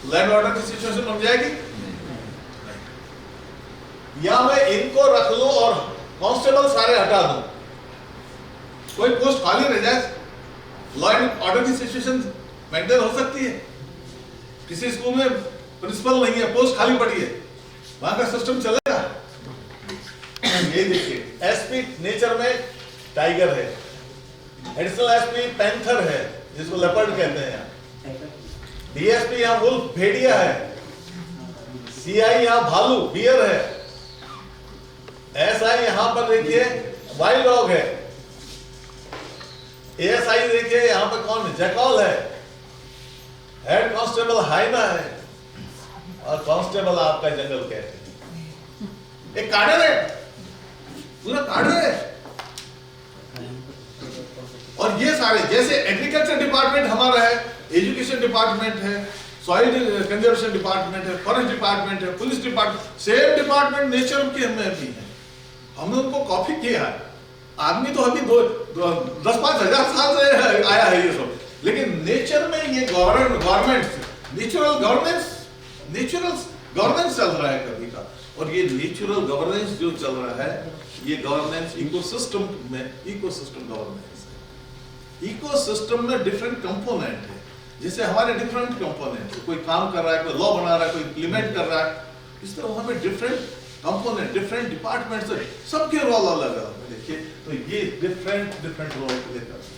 लैंड ऑर्डर की सिचुएशन बन जाएगी? या मैं इनको रख लूं और कांस्टेबल सारे हटा दूं, कोई पोस्ट खाली रह जाए, लॉ एंड ऑर्डर की सिचुएशन मेंटेन हो सकती है? किसी स्कूल में प्रिंसिपल नहीं है, पोस्ट खाली पड़ी है, वहां का सिस्टम चलेगा? ये देखिए, एसपी नेचर में टाइगर है, एडिशनल एसपी पैंथर है जिसको लेपर्ड कहते हैं, डीएसपी यहाँ वुल्फ भेड़िया है, सीआई यहाँ भालू बियर है, एसआई यहाँ पर देखिए वाइल्ड डॉग है, एएसआई देखिए यहाँ पर कौन है, जैकॉल है, हेड कांस्टेबल हाइना है, और कांस्टेबल आपका जंगल कैट है। एक कार्डर है, पूरा कार्डर है। और ये सारे, जैसे एग्रीकल्चर डिपार्टमेंट हमारा है, एजुकेशन डिपार्टमेंट है, सॉइल कंजर्वेशन डिपार्टमेंट है, फॉरेस्ट डिपार्टमेंट है, police department, same department nature के में भी है। हमने उनको कॉपी किया है। आदमी तो अभी 10-5 हजार साल से आया है ये सब, लेकिन नेचर में ये गवर्नमेंट नेचुरल गवर्नेंस चल रहा है कभी का। और ये नेचुरल गवर्नेंस जो चल रहा है, ये गवर्नेंस इकोसिस्टम गवर्नेंस है। इकोसिस्टम में डिफरेंट कंपोनेंट है, जैसे हमारे डिफरेंट कंपोनेंट, कोई काम कर रहा है, कोई लॉ बना रहा है, कोई इंप्लीमेंट कर रहा है, इस तरह वहां पे डिफरेंट कंपोनेंट, डिफरेंट डिपार्टमेंट्स, सबके रोल अलग अलग है। देखिए, तो ये डिफरेंट रोल प्ले करते हैं।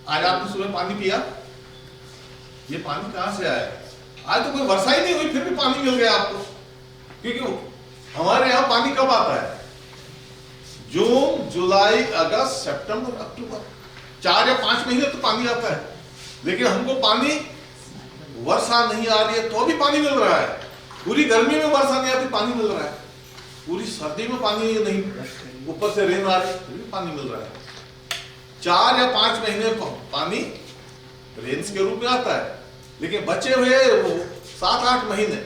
आज आपने सुबह पानी पिया, ये पानी कहां से आया? आज तो कोई वर्षा ही नहीं हुई, फिर भी पानी मिल गया आपको, क्योंकि हमारे यहाँ पानी कब आता है? जून, जुलाई, अगस्त, सितंबर, अक्टूबर, 4 या 5 महीने तो पानी आता है। लेकिन हमको पानी, वर्षा नहीं आ रही है तो भी पानी मिल रहा है, पूरी गर्मी में वर्षा नहीं आती पानी मिल रहा है, पूरी सर्दी में पानी नहीं, ऊपर से रेन आ रही है भी पानी मिल रहा है। 4 या 5 महीने पानी रेन्स के रूप में आता है, लेकिन बचे हुए 7-8 महीने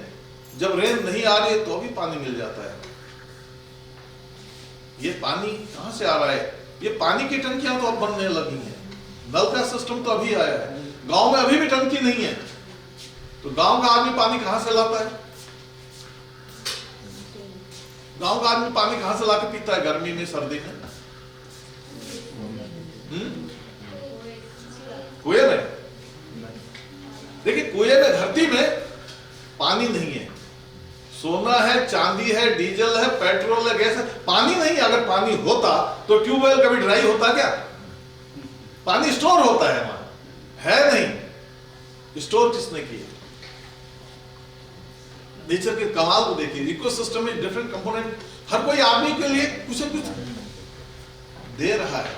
जब रेन नहीं आ रही है तो भी पानी मिल जाता है। ये पानी कहां से आ रहा है? ये पानी की टंकियां तो अब बनने लगी हैं, नल का सिस्टम तो अभी आया है। गांव में अभी भी टंकी नहीं है, तो गांव का आदमी पानी कहां से लाता है? गांव का आदमी पानी कहां से लाके पीता है गर्मी में, सर्दी में? कुएं में। देखिए, कुएं में, धरती में पानी नहीं है, सोना है, चांदी है, डीजल है, पेट्रोल है, गैस है, पानी नहीं। अगर पानी होता तो ट्यूबवेल कभी ड्राई होता क्या? पानी स्टोर होता है वहां, है नहीं। स्टोर किसने किया? नेचर के कमाल को देखिए, इकोसिस्टम में डिफरेंट कंपोनेंट, हर कोई आदमी के लिए कुछ न कुछ दे रहा है।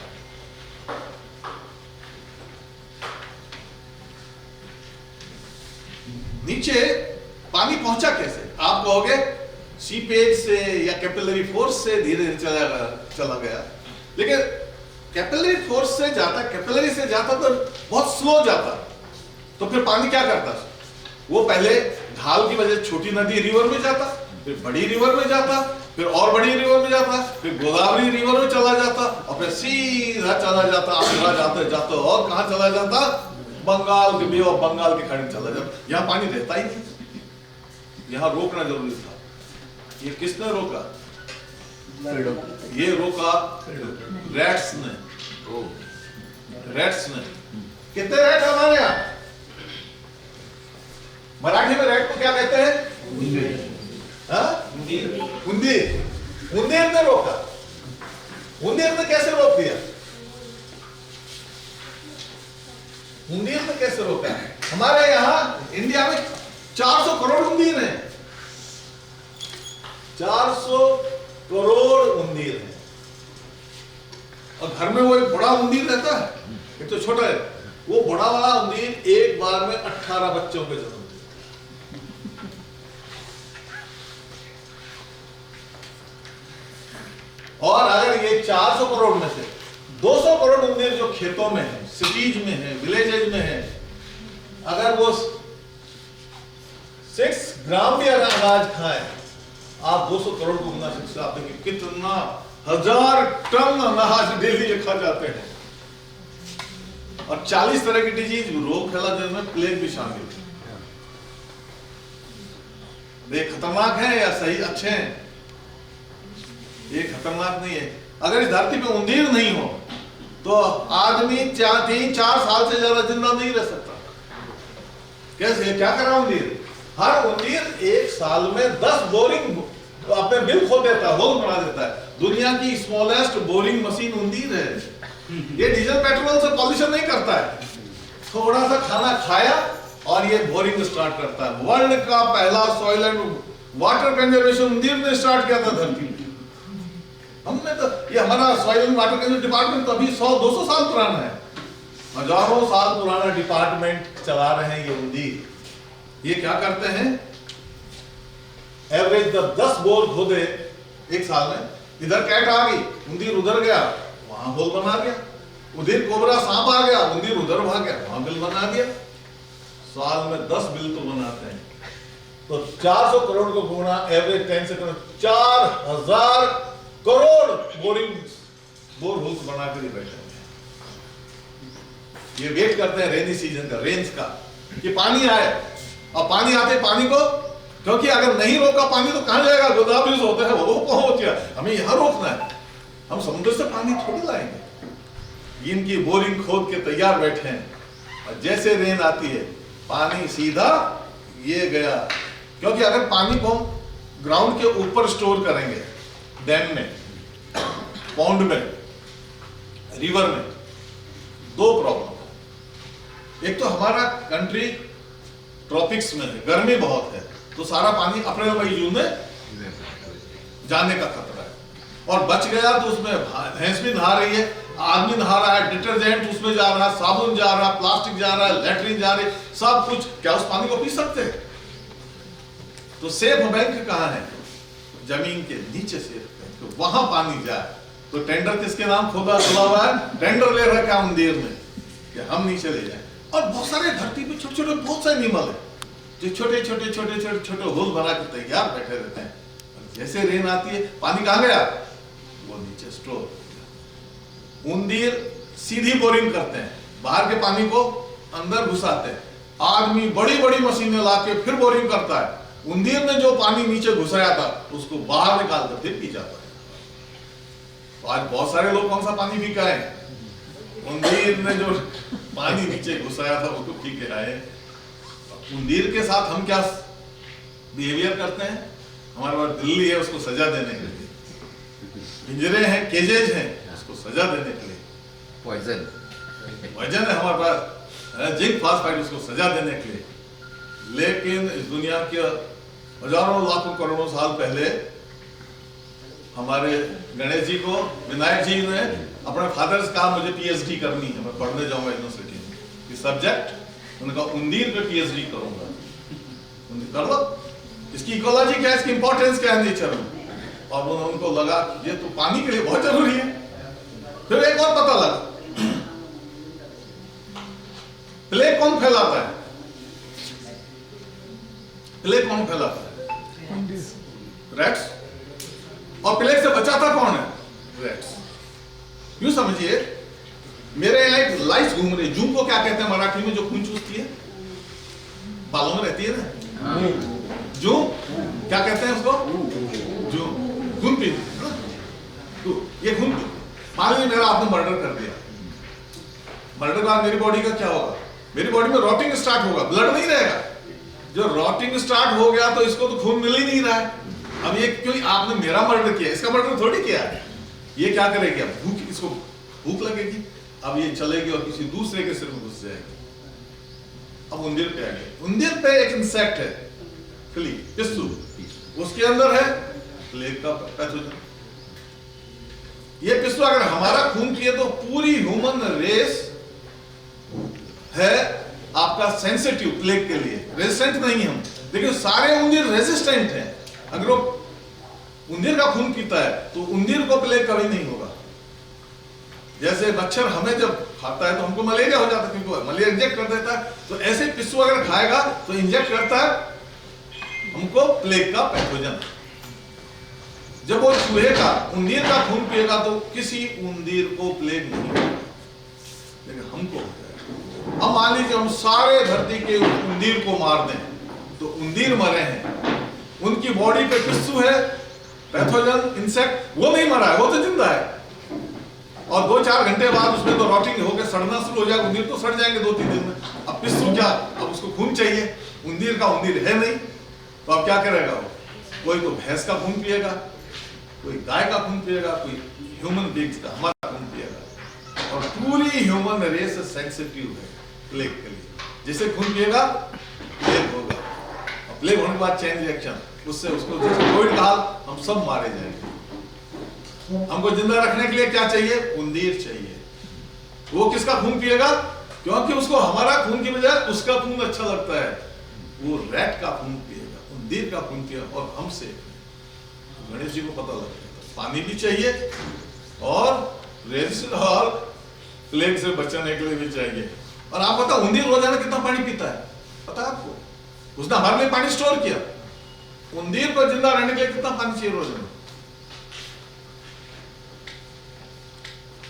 नीचे पानी पहुंचा कैसे? आप कहोगे सीपेज से या कैपिलरी फोर्स से धीरे धीरे चला गया, लेकिन कैपिलरी फोर्स से जाता, कैपिलरी से जाता तो बहुत स्लो जाता, तो फिर पानी क्या करता? वो पहले ढाल की वजह छोटी नदी रिवर में जाता, फिर बड़ी रिवर में जाता, फिर और बड़ी रिवर में जाता, फिर गोदावरी रिवर में चला जाता, और फिर सीधा चला जाता, आंध्रा जाते जाते और कहां चला जाता? बंगाल के बे ऑफ बंगाल के खाड़ी में चला जाता। यहाँ पानी रहता ही नहीं, यहाँ रोकना जरूरी था। ये किसने रोका? ये रोका रैट्स ने। कितने रैट हमारे यहाँ? मराठी में रैट को क्या कहते हैं? उंदीर ने रोका। उंदीर ने कैसे रोक दिया? उंदीर ने कैसे रोका? हमारे यहाँ इंडिया में 400 करोड़ उंदीर हैं, 400 करोड़ उंदीर हैं, और घर में वो एक बड़ा उंदीर रहता है, एक तो छोटा है। वो बड़ा वाला उंदीर एक बार में 18 बच्चों को जन्म देता। और अगर ये 400 करोड़ में से 200 करोड़ उंदीर जो खेतों में है, सिटीज में है, विलेजेज में है, अगर वो 6 ग्राम भी अगर अनाज खाएं, आप 200 करोड़ को गुना 6 से, आप देखिए कितना 1000 टन अनाज डेली ये खा जाते हैं। और 40 तरह की डिजीज रोग फैला, जिनमें प्लेग भी शामिल है। वे खतरनाक हैं या सही अच्छे हैं? ये खतरनाक नहीं है। अगर इस धरती पे उंदीर नहीं हो तो आदमी 3-4 साल से ज्यादा जिंदा नहीं रह सकता। कैसे? क्या कर रहा उंदीर? हर उंदीर 1 साल में 10 बोरिंग अपने बिल खो देता है, होल बना देता है। दुनिया की स्मॉलेस्ट बोरिंग मशीन उंदीर है। ये डीजल पेट्रोल से पॉल्यूशन नहीं करता है, थोड़ा सा खाना खाया और ये बोरिंग स्टार्ट करता है। वर्ल्ड का पहला सॉइल एंड वाटर कंजर्वेशन उंदीर ने स्टार्ट किया था धरती में। हमने तो, ये हमारा soil and water conservation department तो अभी 100-200 साल पुराना है। हजारों साल पुराना डिपार्टमेंट चला रहे हैं ये उंदीर। ये क्या करते हैं? एवरेज 10 बोर खोदे 1 साल में, इधर कैट आ गई, उंदीर उधर गया, वहां होल बना दिया। उधर कोबरा सांप आ गया, उंदीर उधर भाग गया, वहां बिल बना दिया। साल में 10 बिल तो बनाते हैं। तो 400 करोड़ को गुना एवरेज 10 से 4000 करोड़ बोर होल्स बना के बैठे हैं। ये वेट करते हैं रेनी सीजन का, रेंज का, कि पानी आए। और पानी आते पानी को, क्योंकि अगर नहीं रोका पानी तो कहां जाएगा? गोदावरी होते हैं वो पहुंच गया, हमें यहां रोकना है। हम समुद्र से पानी थोड़ी लाएंगे। इनकी बोरिंग खोद के तैयार बैठे हैं, और जैसे रेन आती है पानी सीधा ये गया। क्योंकि अगर पानी को हम ग्राउंड के ऊपर स्टोर करेंगे, डैम में, पॉन्ड में, रिवर में, 2 प्रॉब्लम। एक तो हमारा कंट्री ट्रॉपिक्स में है, गर्मी बहुत है, तो सारा पानी अप्रैल मई जून में जाने का खतरा है। और बच गया तो उसमें भैंस भी नहा रही है, आदमी नहा रहा है, डिटर्जेंट उसमें जा रहा है, साबुन जा रहा है, प्लास्टिक जा रहा है, लैट्रिन जा रही है, सब कुछ। क्या उस पानी को पी सकते हैं? तो सेफ बैंक कहां है? जमीन के नीचे सेफ बैंक, तो वहां पानी जाए। तो टेंडर किसके नाम खुला हुआ है? टेंडर ले रखा है उंदीर ने कि हम नीचे ले जाए। और बहुत सारे धरती पे छोटे छोटे बहुत सारे एनिमल है जो छोटे छोटे छोटे छोटे छोटे होल बना के तैयार बैठे रहते हैं। जैसे रेन आती है, पानी कहां गया? वो नीचे स्टोर। उंदीर सीधी बोरिंग करते हैं, बाहर के पानी को अंदर घुसाते हैं। आदमी बड़ी बड़ी मशीनें लाके फिर बोरिंग करता है। उंदीर ने जो पानी नीचे घुसाया था उसको बाहर निकालकर फिर पी जाता है। तो आज बहुत सारे लोग कौन सा पानी पी के आए? उंदीर ने जो पानी नीचे घुसाया था उसको पी के आए। उंदीर के साथ हम क्या बिहेवियर करते हैं? हमारे पास दिल्ली है उसको सजा देने के लिए, पिंजरे हैं, केजेज हैं उसको सजा देने के लिए, पॉइजन है हमारे पास, जिंक फास्फाइड उसको सजा देने के लिए। लेकिन इस दुनिया के हजारों लाखों करोड़ों साल पहले हमारे गणेश जी को, विनायक जी ने अपने फादर से कहा मुझे पीएचडी करनी है, मैं पढ़ने जाऊंगा यूनिवर्सिटी में, इस सब्जेक्ट। उन्होंने कहा उंदीर पे पीएचडी करूंगा। कर लो, इसकी इकोलॉजी क्या है, इसकी इंपॉर्टेंस क्या है नेचर में। और उनको लगा ये तो पानी के लिए बहुत जरूरी है। फिर एक और पता लगा, प्लेग कौन फैलाता है? प्लेग कौन फैलाता है? रैट्स। और प्लेग से बचाता कौन है? रैट्स। यूं समझिए, मेरे यहाँ एक लाइस घूम रही, जूम को क्या कहते हैं मराठी में, जो खून चूसती है, बालों में रहती है ना, जूम। क्या कहते हैं उसको? जूम। खून पीती है। तो ये खून, मान लीजिए मेरा आपने मर्डर कर दिया, मर्डर के बाद मेरी बॉडी का क्या होगा? मेरी बॉडी में रॉटिंग स्टार्ट होगा, ब्लड नहीं रहेगा। जो रॉटिंग स्टार्ट हो गया तो इसको तो खून मिल ही नहीं रहा है। अब ये क्यों? आपने मेरा मर्डर किया, इसका मर्डर थोड़ी किया है। ये क्या करेगी? अब भूख, इसको भूख लगेगी, अब ये चलेगी और किसी दूसरे के सिर में घुस जाएगी। अब उंदीर पे आएंगे। उंदीर पे एक इंसेक्ट है, क्ली, पिस्सू, उसके अंदर है प्लेग का पैथोजन। ये पिस्सू अगर हमारा खून पिए तो पूरी ह्यूमन रेस है आपका सेंसिटिव प्लेग के लिए, रेजिस्टेंट नहीं हम, लेकिन सारे उंदीर रेजिस्टेंट हैं। अगर वो उंदीर का खून पीता है तो उंदीर को प्लेग कभी नहीं होगा। जैसे मच्छर हमें जब खाता है तो हमको मलेरिया हो जाता है, क्योंकि मलेरिया इंजेक्ट कर देता है, तो ऐसे पिस्सू अगर खाएगा तो इंजेक्ट करता है हमको प्लेग का पैथोजन। जब वो चूहे का, उंदीर का खून पिएगा तो किसी उंदीर को प्लेग नहीं होगा, लेकिन हमको होता है। अब मान लीजिए हम सारे धरती के उंदीर को मार दें तो उंदीर मरे हैं, उनकी बॉडी पे पिस्सू है, पैथोजन इंसेक्ट, वो नहीं मरा है, वो तो जिंदा है। और 2-4 घंटे बाद उसमें तो रॉटिंग होकर सड़ना शुरू हो जाएगा, उंदीर तो सड़ जाएंगे 2-3 दिन में। अब पिस्सू क्या, अब उसको खून चाहिए, उंदीर का उंदीर है नहीं, तो अब क्या करेगा वो? कोई तो भैंस का खून पिएगा, कोई गाय का खून पिएगा, कोई ह्यूमन बींग्स का, हमारा खून पिएगा। और पूरी ह्यूमन रेस सेंसिटिव है प्लेग के लिए, जिसे खून पिएगा प्लेग होगा। और प्लेग होने के बाद चेन रिएक्शन, उससे उसको जैसे कोविड का हाल, हम सब मारे जाएंगे। हमको जिंदा रखने के लिए क्या चाहिए? उंदीर चाहिए। वो किसका खून पिएगा? क्योंकि उसको हमारा खून की बजाय उसका खून अच्छा लगता है, वो रैट का खून पिएगा, उंदीर का खून पिएगा। और हमसे गणेश जी को पता लग गया, पानी भी चाहिए और रेजिस्टेंस और प्लेग से बचने के लिए भी चाहिए। और आप बताओ उंदीर रोजाना कितना पानी पीता है? पता है आपको? उसने हमारे लिए पानी स्टोर किया। उंदीर को जिंदा रहने के लिए कितना पानी चाहिए रोजाना?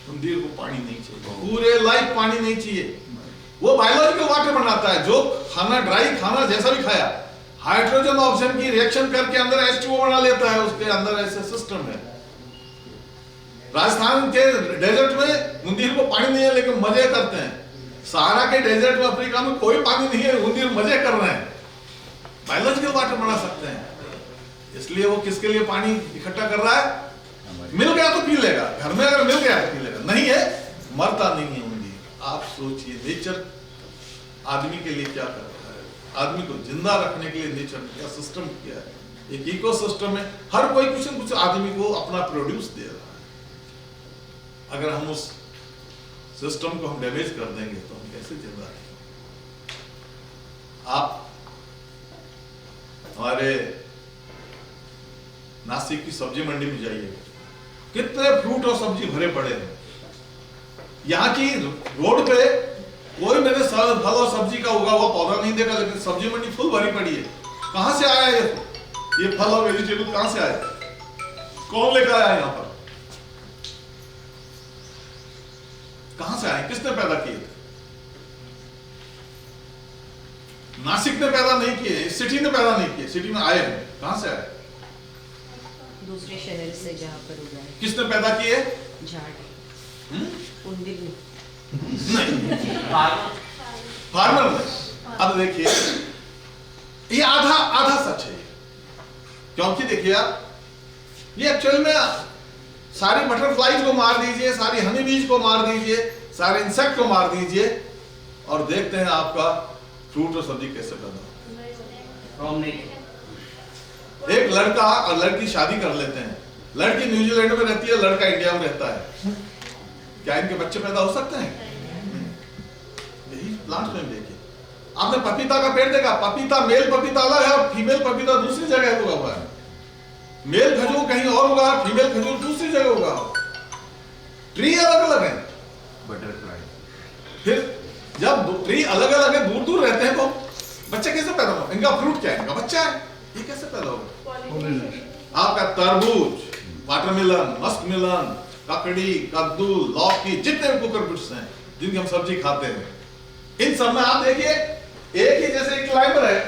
उंदीर को पानी नहीं चाहिए, पूरे लाइफ पानी नहीं चाहिए। वो बायोलॉजिकल वाटर बनाता है, जो खाना, ड्राई खाना जैसा भी खाया, हाइड्रोजन ऑक्सीजन की रिएक्शन करके अंदर H2O बना लेता है, उसके अंदर ऐसे सिस्टम है। राजस्थान के डेजर्ट में उंदीर को पानी नहीं है, लेकिन मजे करते हैं। सहारा के डेजर्ट में, अफ्रीका में कोई पानी नहीं है, उंदीर मजे कर रहे हैं, बायोलॉजिकल वाटर बना सकते हैं। इसलिए वो किसके लिए पानी इकट्ठा कर रहा है? मिल गया तो पी लेगा, घर में अगर मिल गया तो पी लेगा, नहीं है मरता नहीं है उंदीर। आप सोचिए नेचर आदमी के लिए क्या कर रहा है, आदमी को जिंदा रखने के लिए नेचर क्या सिस्टम किया है। एक इकोसिस्टम में हर कोई कुछ न कुछ आदमी को अपना प्रोड्यूस दे रहा है। अगर हम उस सिस्टम को हम डैमेज कर देंगे तो हम कैसे जिंदा रहेंगे? आप हमारे नासिक की सब्जी मंडी में जाइए, कितने फ्रूट और सब्जी भरे पड़े हैं। यहाँ की रोड पे कोई मेरे फल और सब्जी का उगा हुआ पौधा नहीं देखा, लेकिन सब्जी मंडी फुल भरी पड़ी है। कहां से आया ये फल और वेजिटेबल कहां से आया? कौन लेकर आया यहाँ पर? कहां से आए? किसने पैदा किए? नासिक ने पैदा नहीं किए, सिटी ने पैदा नहीं किए, सिटी में आए हैं। कहां से आए?
दूसरे शहर से जहाँ पर उगा है।
किसने पैदा किए?
झाड़, उंदीर
नहीं, फार्मर ने। अब देखिए ये आधा सच है, क्योंकि देखिए आप, ये एक्चुअल में सारी बटरफ्लाईज को मार दीजिए, सारी हनी बीज को मार दीजिए, सारे इंसेक्ट को मार दीजिए, और देखते हैं आपका फ्रूट और सब्जी कैसे पैदा होता है। एक लड़का और लड़की शादी कर लेते हैं, लड़की न्यूजीलैंड में रहती है, लड़का इंडिया में रहता है, क्या इनके बच्चे पैदा हो सकते हैं? यही प्लांट में देखिए, आपने पपीता का पेड़ देखा, पपीता मेल पपीता अलग है और फीमेल पपीता दूसरी जगह उगा हुआ है। मेल खजूर कहीं और उगा, फीमेल खजूर दूसरी जगह उगा। ट्री अलग अलग है,
बटरफ्लाई।
फिर जब ट्री अलग अलग है, दूर दूर रहते हैं, तो बच्चे कैसे पैदा हो? इनका फ्रूट क्या है? इनका बच्चा है, ये कैसे पैदा होगा? आपका तरबूज, वाटरमेलन, मस्कमेलन, ककड़ी, कद्दू, लौकी, जितने भी कुकर फ्रूट्स हैं जिनकी हम सब्जी खाते हैं, इन सब में आप देखिए एक ही जैसे क्लाइंबर है,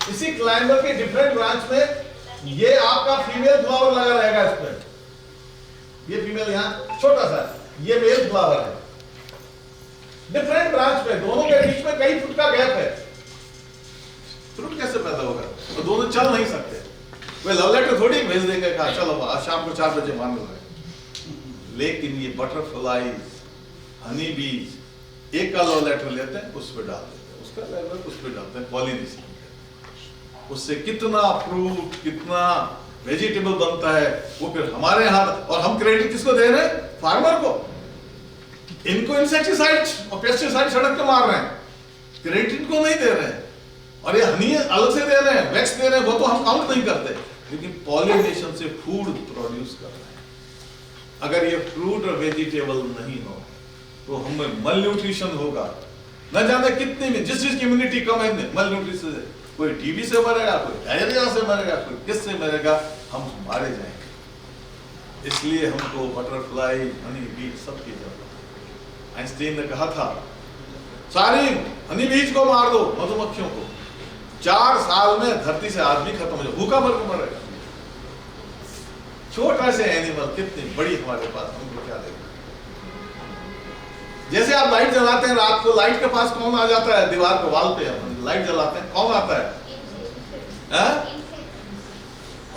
इसी क्लाइंबर के डिफरेंट ब्रांच में ये आपका फीमेल फ्लावर लगा रहेगा। इस पे ये फीमेल यहाँ छोटा सा, ये मेल फ्लावर है। डिफरेंट ब्रांच पे, दोनों के बीच में कई फुट का गैप है, फ्रूट कैसे पैदा होगा? तो दोनों चल नहीं सकते। वे लव लेटर थोड़ी भेज देंगे, कहा चलो आज शाम को 4 बजे मान लो। लेकिन ये बटरफ्लाईज, हनी बीज एक का लव लेटर लेते हैं, उस पर डाल देते हैं, उसका लेवल उस पर डालते हैं, पॉलिनेशन। उससे कितना फ्रूट, कितना वेजिटेबल बनता है, वो फिर हमारे यहाँ, और हम क्रेडिट किसको दे रहे हैं? फार्मर को। इनको इंसेक्टिसाइड और पेस्टिसाइड सड़क पे मार रहे हैं, क्रेडिट इनको नहीं दे रहे हैं। और ये हनी अलग से दे रहे हैं, वैक्स दे रहे हैं, वो तो हम काउंट नहीं करते, लेकिन पॉलिनेशन से फूड प्रोड्यूस कर रहे हैं। अगर ये फ्रूट और वेजिटेबल नहीं हो तो हमें मल न्यूट्रिशन होगा। न जाने कितने में, जिस चीज की इम्यूनिटी कम है, मल न्यूट्रिशन कोई टीबी से मरेगा, कोई डायरिया से मरेगा, कोई किससे मरेगा, हम मारे जाएंगे। इसलिए हमको बटरफ्लाई, हनी बीज सबकी जरूरत है। आइंस्टीन ने कहा था सारी हनी बीज को मार दो, मधुमक्खियों को, 4 साल में धरती से आदमी खत्म हो जाए, भूखा मर के मरेगा। छोटा से एनिमल कितनी बड़ी हमारे पास, हमको क्या देगा। जैसे आप लाइट जलाते हैं रात को, लाइट के पास कौन आ जाता है, दीवार को वाल पे हम लाइट जलाते हैं, कौन आता है?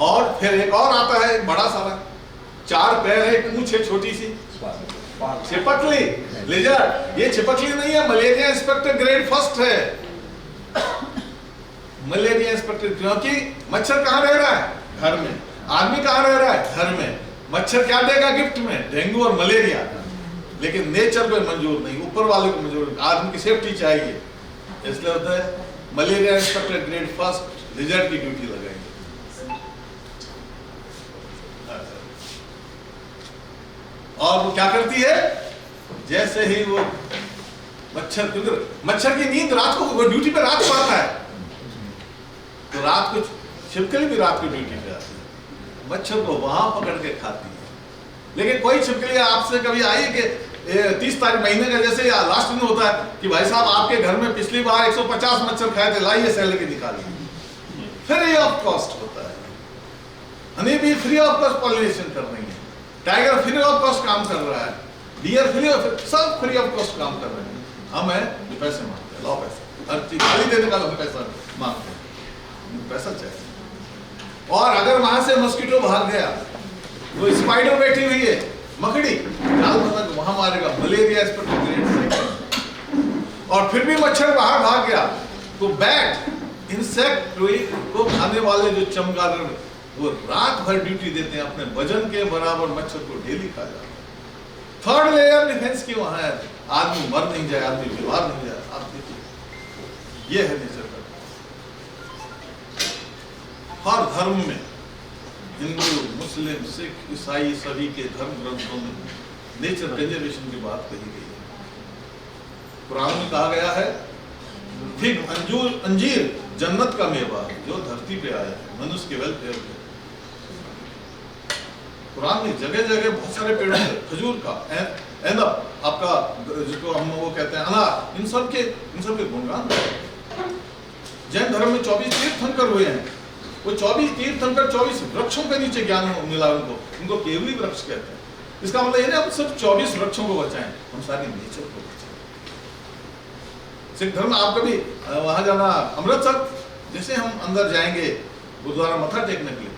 और फिर एक और आता है, एक बड़ा सारा, 4 पैर है, एक मूंछ है छोटी सी, छिपकली, लिजर्ड। ये छिपकली नहीं है, मलेरिया इंस्पेक्टर ग्रेड 1 है। मलेरिया इंस्पेक्टर, क्योंकि मच्छर कहाँ रह रहा है? घर में। आदमी कहाँ रह रहा है? घर में। मच्छर क्या देगा गिफ्ट में? डेंगू और मलेरिया। लेकिन नेचर को मंजूर नहीं, ऊपर वाले को मंजूर, आदमी की सेफ्टी चाहिए, इसलिए होता है मलेरिया इंस्पेक्टर ग्रेड 1 लिजर्ड की ड्यूटी लगाएंगे। और वो क्या करती है, जैसे ही वो मच्छर, क्योंकि मच्छर की नींद रात को, वो ड्यूटी पे रात को आता है, तो रात को छिपकली भी रात को ड्यूटी पे आती है, मच्छर को वहां पकड़ के खाती है। लेकिन कोई छिपकली आपसे कभी आई कि 30 तारीख महीने का जैसे लास्ट दिन होता है कि भाई साहब आपके घर में पिछली बार 150 मच्छर खाए थे, लाइए सेल के निकालिए, फ्री ऑफ कॉस्ट होता है। हनी भी फ्री ऑफ कॉस्ट पॉलिनेशन कर रही है, टाइगर फ्री ऑफ कॉस्ट काम कर रहा है, डियर फ्री ऑफ, सब फ्री ऑफ कॉस्ट काम कर रहे हैं। हम है जो पैसे मांगते हैं, लो पैसे, हर चीज गाली देने का हम पैसा मांगते हैं, पैसा चाहिए। और अगर वहां से मस्कीटो भाग गया, वो स्पाइडर बैठी हुई है, मकड़ी, जाल बना के वहां मारेगा, मलेरिया इस पर ग्रेड। और फिर भी मच्छर बाहर भाग गया, तो बैट, इंसेक्ट को खाने वाले जो चमगादड़, वो रात भर ड्यूटी देते हैं, अपने वजन के बराबर मच्छर को डेली खा जाते हैं। 3rd लेयर डिफेंस की वहां है, आदमी मर नहीं जाए, आदमी बीमार नहीं जाए। आप देखिए, ये है नेचर का। हर धर्म में, हिंदू, मुस्लिम, सिख, ईसाई, सभी के धर्म ग्रंथों में नेचर कंजर्वेशन की बात कही गई है। कुरान में कहा गया है, फिग, अंजीर जन्नत का मेवा जो धरती पे आया है, मनुष्य के वेलफेयर पे। कुरान में जगह जगह बहुत सारे पेड़ हैं, खजूर का, एनब, आपका जिसको हम वो कहते हैं अनार, इन सब के गुणगान। जैन धर्म में 24 तीर्थंकर हुए हैं, वो 24 तीर्थंकर 24 वृक्षों के नीचे ज्ञान मिला उनको केवली वृक्ष कहते हैं। इसका मतलब ये नहीं हम सिर्फ 24 वृक्षों को बचाएं, हम सारी नेचर को बचाएं। सिख धर्म, आप कभी वहां जाना, अमृतसर जैसे हम अंदर जाएंगे गुरुद्वारा मत्था टेकने के लिए,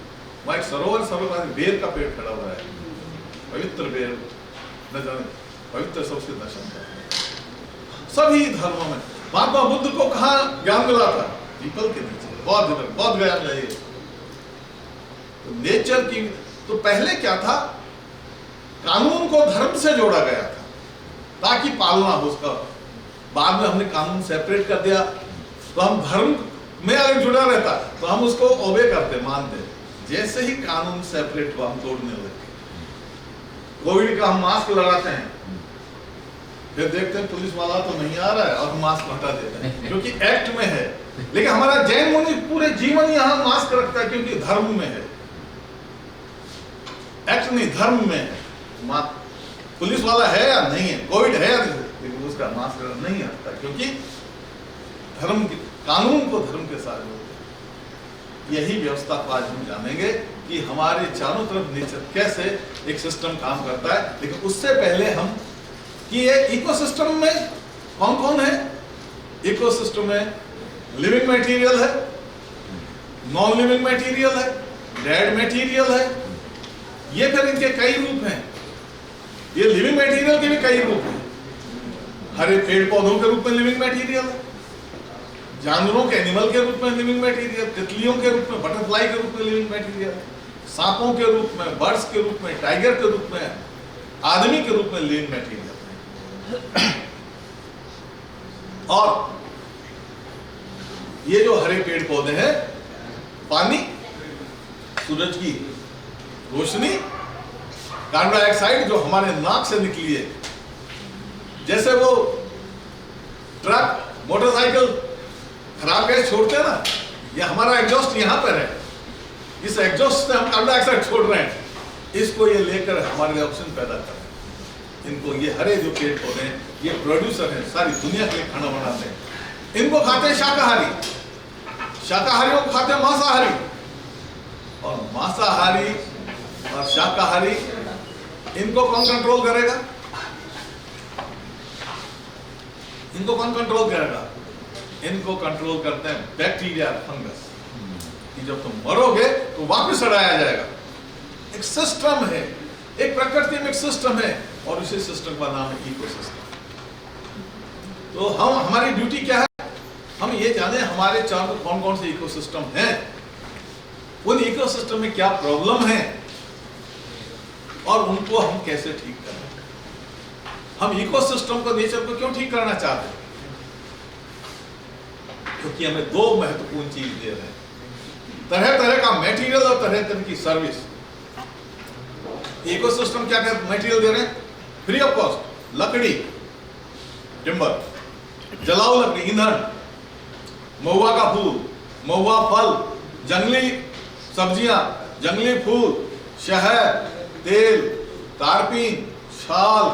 वहां एक सरोवर बेर का पेड़ खड़ा हुआ है, पवित्र बेर, न जाने पवित्र सबसे दर्शन करते। सभी धर्मों में महात्मा बुद्ध को कहाँ ज्ञान मिला था? पीपल के नीचे, बहुत ज्ञान है ये। तो नेचर की, तो पहले क्या था, कानून को धर्म से जोड़ा गया था ताकि पालना हो उसका। बाद में हमने कानून सेपरेट कर दिया, तो हम धर्म में अगर जुड़ा रहता तो हम उसको ओबे करते, मानते। जैसे ही कानून सेपरेट हुआ, हम तोड़ने लगे। कोविड का हम मास्क लगाते हैं, फिर देखते हैं पुलिस वाला तो नहीं आ रहा है और हम मास्क हटा देते हैं क्योंकि एक्ट में है। लेकिन हमारा जैन मुनि पूरे जीवन यहाँ मास्क रखता है क्योंकि धर्म में है, एक्ट नहीं, धर्म में है। पुलिस वाला है या नहीं है, कोविड है या नहीं, लेकिन उसका मास्क नहीं हटता क्योंकि धर्म की, कानून को धर्म के साथ जोड़ते हैं। यही व्यवस्था को आज हम जानेंगे कि हमारे चारों तरफ नेचर कैसे एक सिस्टम काम करता है। लेकिन उससे पहले हम कि ये इकोसिस्टम में कौन कौन है। इकोसिस्टम में लिविंग मटेरियल है, नॉन लिविंग मटेरियल है, डेड मटेरियल है। ये फिर इनके कई रूप हैं। ये लिविंग मटेरियल के भी कई रूप हैं। हरे पेड़ पौधों के रूप में लिविंग मटेरियल है, जानवरों के, एनिमल के रूप में लिविंग मटेरियल, तितलियों के रूप में, बटरफ्लाई के रूप में लिविंग मटेरियल, सांपों के रूप में, बर्ड्स के रूप में, टाइगर के रूप में, आदमी के रूप में लिविंग मटेरियल। और ये जो हरे पेड़ पौधे हैं, पानी, सूरज की रोशनी, कार्बन डाइऑक्साइड जो हमारे नाक से निकली है, जैसे वो ट्रक, मोटरसाइकिल खराब गैस छोड़ते हैं ना, ये हमारा एग्जॉस्ट यहाँ पर है, इस एग्जॉस्ट से हम कार्बन डाइऑक्साइड छोड़ रहे हैं, इसको ये लेकर हमारे लिए ऑक्सीजन पैदा कर रहे हैं। इनको ये हरे जो पेड़ पौधे हैं ये प्रोड्यूसर हैं, सारी दुनिया के लिए खाना बनाते हैं। इनको खाते हैं शाकाहारी, शाकाहारियों को खाते हैं मांसाहारी, और मांसाहारी और शाकाहारी इनको कौन कंट्रोल करेगा? इनको कौन कंट्रोल करेगा? इनको कंट्रोल करते हैं बैक्टीरिया, फंगस, कि जब तुम मरोगे तो वापस हटाया जाएगा। एक सिस्टम है, एक प्रकृति में एक सिस्टम है, और उसी सिस्टम का नाम है इकोसिस्टम। तो हमारी ड्यूटी क्या है? हम ये जाने हमारे चारों कौन कौन से इकोसिस्टम हैं, उन इकोसिस्टम में क्या प्रॉब्लम है, और उनको हम कैसे ठीक करें। हम इकोसिस्टम को, नेचर को क्यों ठीक करना चाहते हैं? क्योंकि हमें दो महत्वपूर्ण चीज दे रहे हैं, तरह तरह का मटेरियल और तरह तरह की सर्विस। इकोसिस्टम क्या क्या मटेरियल दे रहे हैं? फ्री ऑफ कॉस्ट, लकड़ी, टिम्बर, जलाऊ लकड़ी, ईंधन, महुआ का फूल, महुआ फल, जंगली सब्जियां, जंगली फूल, शहद, तेल, तारपीन, शाल,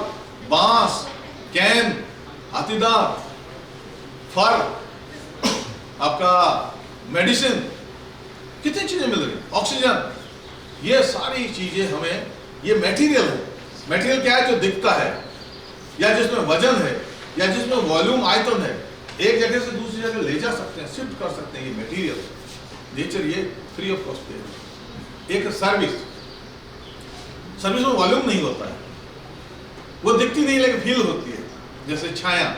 बांस, कैन, हाथीदांत, फर, आपका मेडिसिन, कितनी चीजें मिल रही, ऑक्सीजन, ये सारी चीजें हमें, ये मटेरियल है। मटेरियल क्या है? जो दिखता है, या जिसमें वजन है, या जिसमें वॉल्यूम, आयतन है, एक जगह से दूसरी जगह ले जा सकते हैं, शिफ्ट कर सकते हैं, ये मटेरियल। नेचर ये फ्री ऑफ कॉस्ट है। एक सर्विस, सर्विस में वॉल्यूम नहीं होता है, वो दिखती नहीं लेकिन फील होती है, जैसे छाया,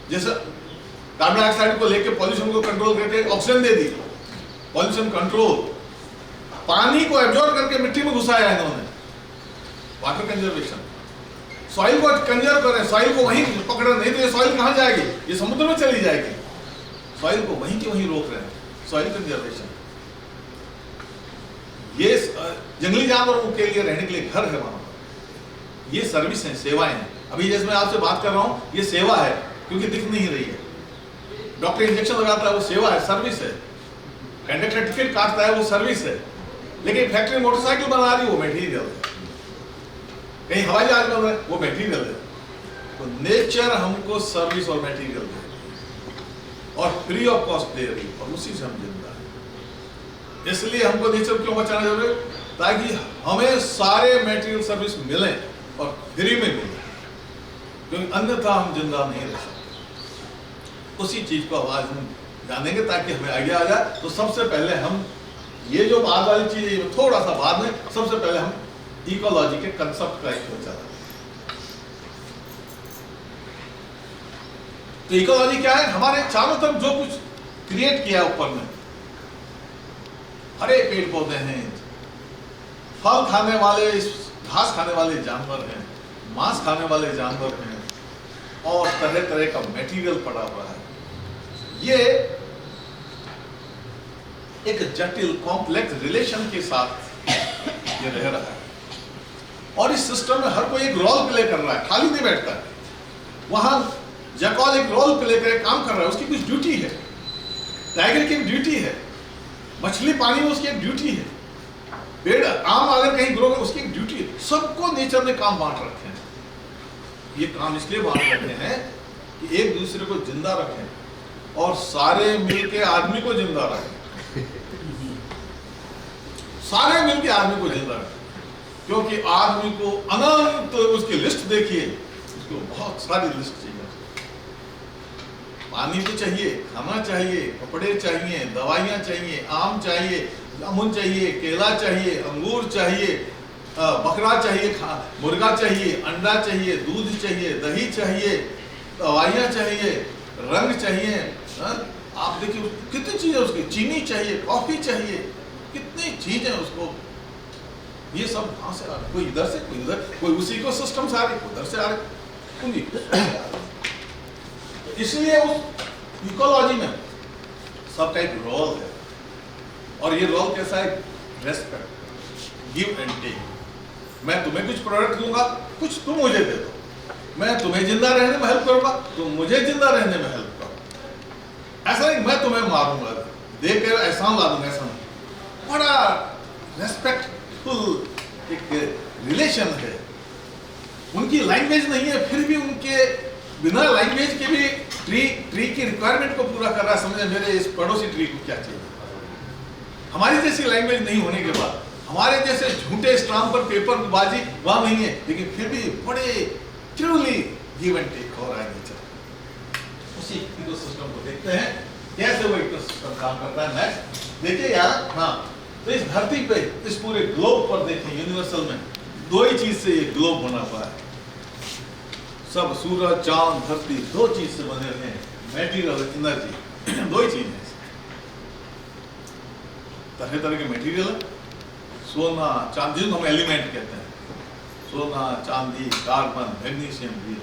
जैसे कार्बन डाइऑक्साइड को लेकर पॉल्यूशन को कंट्रोल करके ऑक्सीजन दे दी, पॉल्यूशन कंट्रोल। पानी को एब्जॉर्ब करके मिट्टी में घुसाया है इन्होंने, वाटर कंजर्वेशन। सॉइल को कंजर्व करें, सॉइल को वहीं पकड़े, नहीं तो ये सॉइल कहां जाएगी? ये समुद्र में चली जाएगी। सॉइल को वहीं के वहीं रोक रहे हैं, सॉइल कंजर्वेशन। ये जंगली जानवरों के लिए रहने के लिए घर है वहां पर, ये सर्विस है, सेवाएं हैं। अभी जैसे मैं आपसे बात कर रहा हूं, ये सेवा है, क्योंकि दिख नहीं रही है। डॉक्टर इंजेक्शन लगाता है, वो सेवा है, सर्विस है। कंडक्टर टिकट काटता है, वो सर्विस है। लेकिन फैक्ट्री मोटरसाइकिल बना रही, वो मटेरियल है। कहीं हवाई जहाज बन रहा है, वो मटेरियल है। तो नेचर हमको सर्विस और मटेरियल दे रही, और फ्री ऑफ कॉस्ट दे रही, और उसी से हम जिंदा है। इसलिए हमको नेचर क्यों बचाना जरूरी है? ताकि हमें सारे मटेरियल सर्विस मिले और फ्री में मिले, क्योंकि अन्यथा हम जिंदा नहीं रह सकते। उसी चीज को आज हम जानेंगे ताकि हमें आइडिया आ जाए। तो सबसे पहले हम ये जो बाद वाली चीज है, थोड़ा सा बाद में, सबसे पहले हम इकोलॉजी के कंसेप्ट का एक चला। तो इकोलॉजी क्या है? हमारे चारों तरफ जो कुछ क्रिएट किया ऊपर में, हरे पेड़ पौधे हैं, फल खाने वाले, घास खाने वाले जानवर हैं, मांस खाने वाले जानवर हैं, और तरह तरह का मटेरियल पड़ा हुआ है। ये एक जटिल कॉम्प्लेक्स रिलेशन के साथ ये रह रहा है, और इस सिस्टम में हर कोई एक रोल प्ले कर रहा है, खाली नहीं बैठता है। वहां जैकॉल एक रोल प्ले कर काम कर रहा है, उसकी कुछ ड्यूटी है। टाइगर की एक ड्यूटी है, मछली पानी में उसकी एक ड्यूटी है, पेड़ आम अगर कहीं ग्रो उसकी एक ड्यूटी है। सबको नेचर ने काम बांट रखे हैं। ये काम इसलिए बांट रखे हैं कि एक दूसरे को जिंदा रखें, और सारे मिलके आदमी को जिंदा रखें। सारे मिलके आदमी को जिंदा रखें, क्योंकि आदमी को अनंत, उसकी लिस्ट देखिए, उसको बहुत सारी लिस्ट चाहिए। पानी तो चाहिए, खाना चाहिए, कपड़े चाहिए, दवाइयाँ चाहिए, आम चाहिए, जामुन चाहिए, केला चाहिए, अंगूर चाहिए, बकरा चाहिए, मुर्गा चाहिए, अंडा चाहिए, दूध चाहिए, दही चाहिए, दवाइयाँ चाहिए, रंग चाहिए। आप देखिए कितनी चीजें उसकी, चीनी चाहिए, कॉफी चाहिए, कितनी चीजें उसको। ये सब कहाँ से आ रहे? कोई इधर से, कोई इधर, कोई उसी को सिस्टम से आ रहे, उधर से आ रहे। इसलिए उस इकोलॉजी में सबका एक रोल है, और ये रोल कैसा है? Respect, give and take. मैं तुम्हें कुछ प्रोडक्ट दूंगा, कुछ तुम मुझे दे दो। मैं तुम्हें जिंदा रहने में हेल्प करूंगा, तुम मुझे जिंदा रहने में हेल्प करो। ऐसा नहीं मैं तुम्हें मारूंगा, देख कर एहसान ला दूंगा, ऐसा नहीं। बड़ा रेस्पेक्टफुल एक रिलेशन है। उनकी लैंग्वेज नहीं है, फिर भी उनके बिना लैंग्वेज के भी ट्री की रिक्वायरमेंट को पूरा कर रहा है। समझे मेरे इस पड़ोसी ट्री को क्या चाहिए। हमारी जैसी लैंग्वेज नहीं होने के बाद, हमारे जैसे झूठे स्टाम्प पर पेपर बाजी वहां नहीं है, लेकिन फिर भी बड़े ट्रूली गिव एंड टेक हो रहा है नेचर। उसी इकोसिस्टम को देखते हैं कैसे वो इकोसिस्टम काम करता है। नेक्स्ट देखिए यार, हाँ, तो इस धरती पे, इस पूरे ग्लोब पर देखें, यूनिवर्सल में दो ही चीज से ये ग्लोब बना हुआ है। सब सूरज, चांद, धरती दो चीज से बने हुए हैं, मेटीरियल, एनर्जी, दो ही चीज है। तरह तरह के मेटीरियल है, सोना, चांदी, जिनको हम एलिमेंट कहते हैं, सोना, चांदी, कार्बन, मैग्नीशियम भी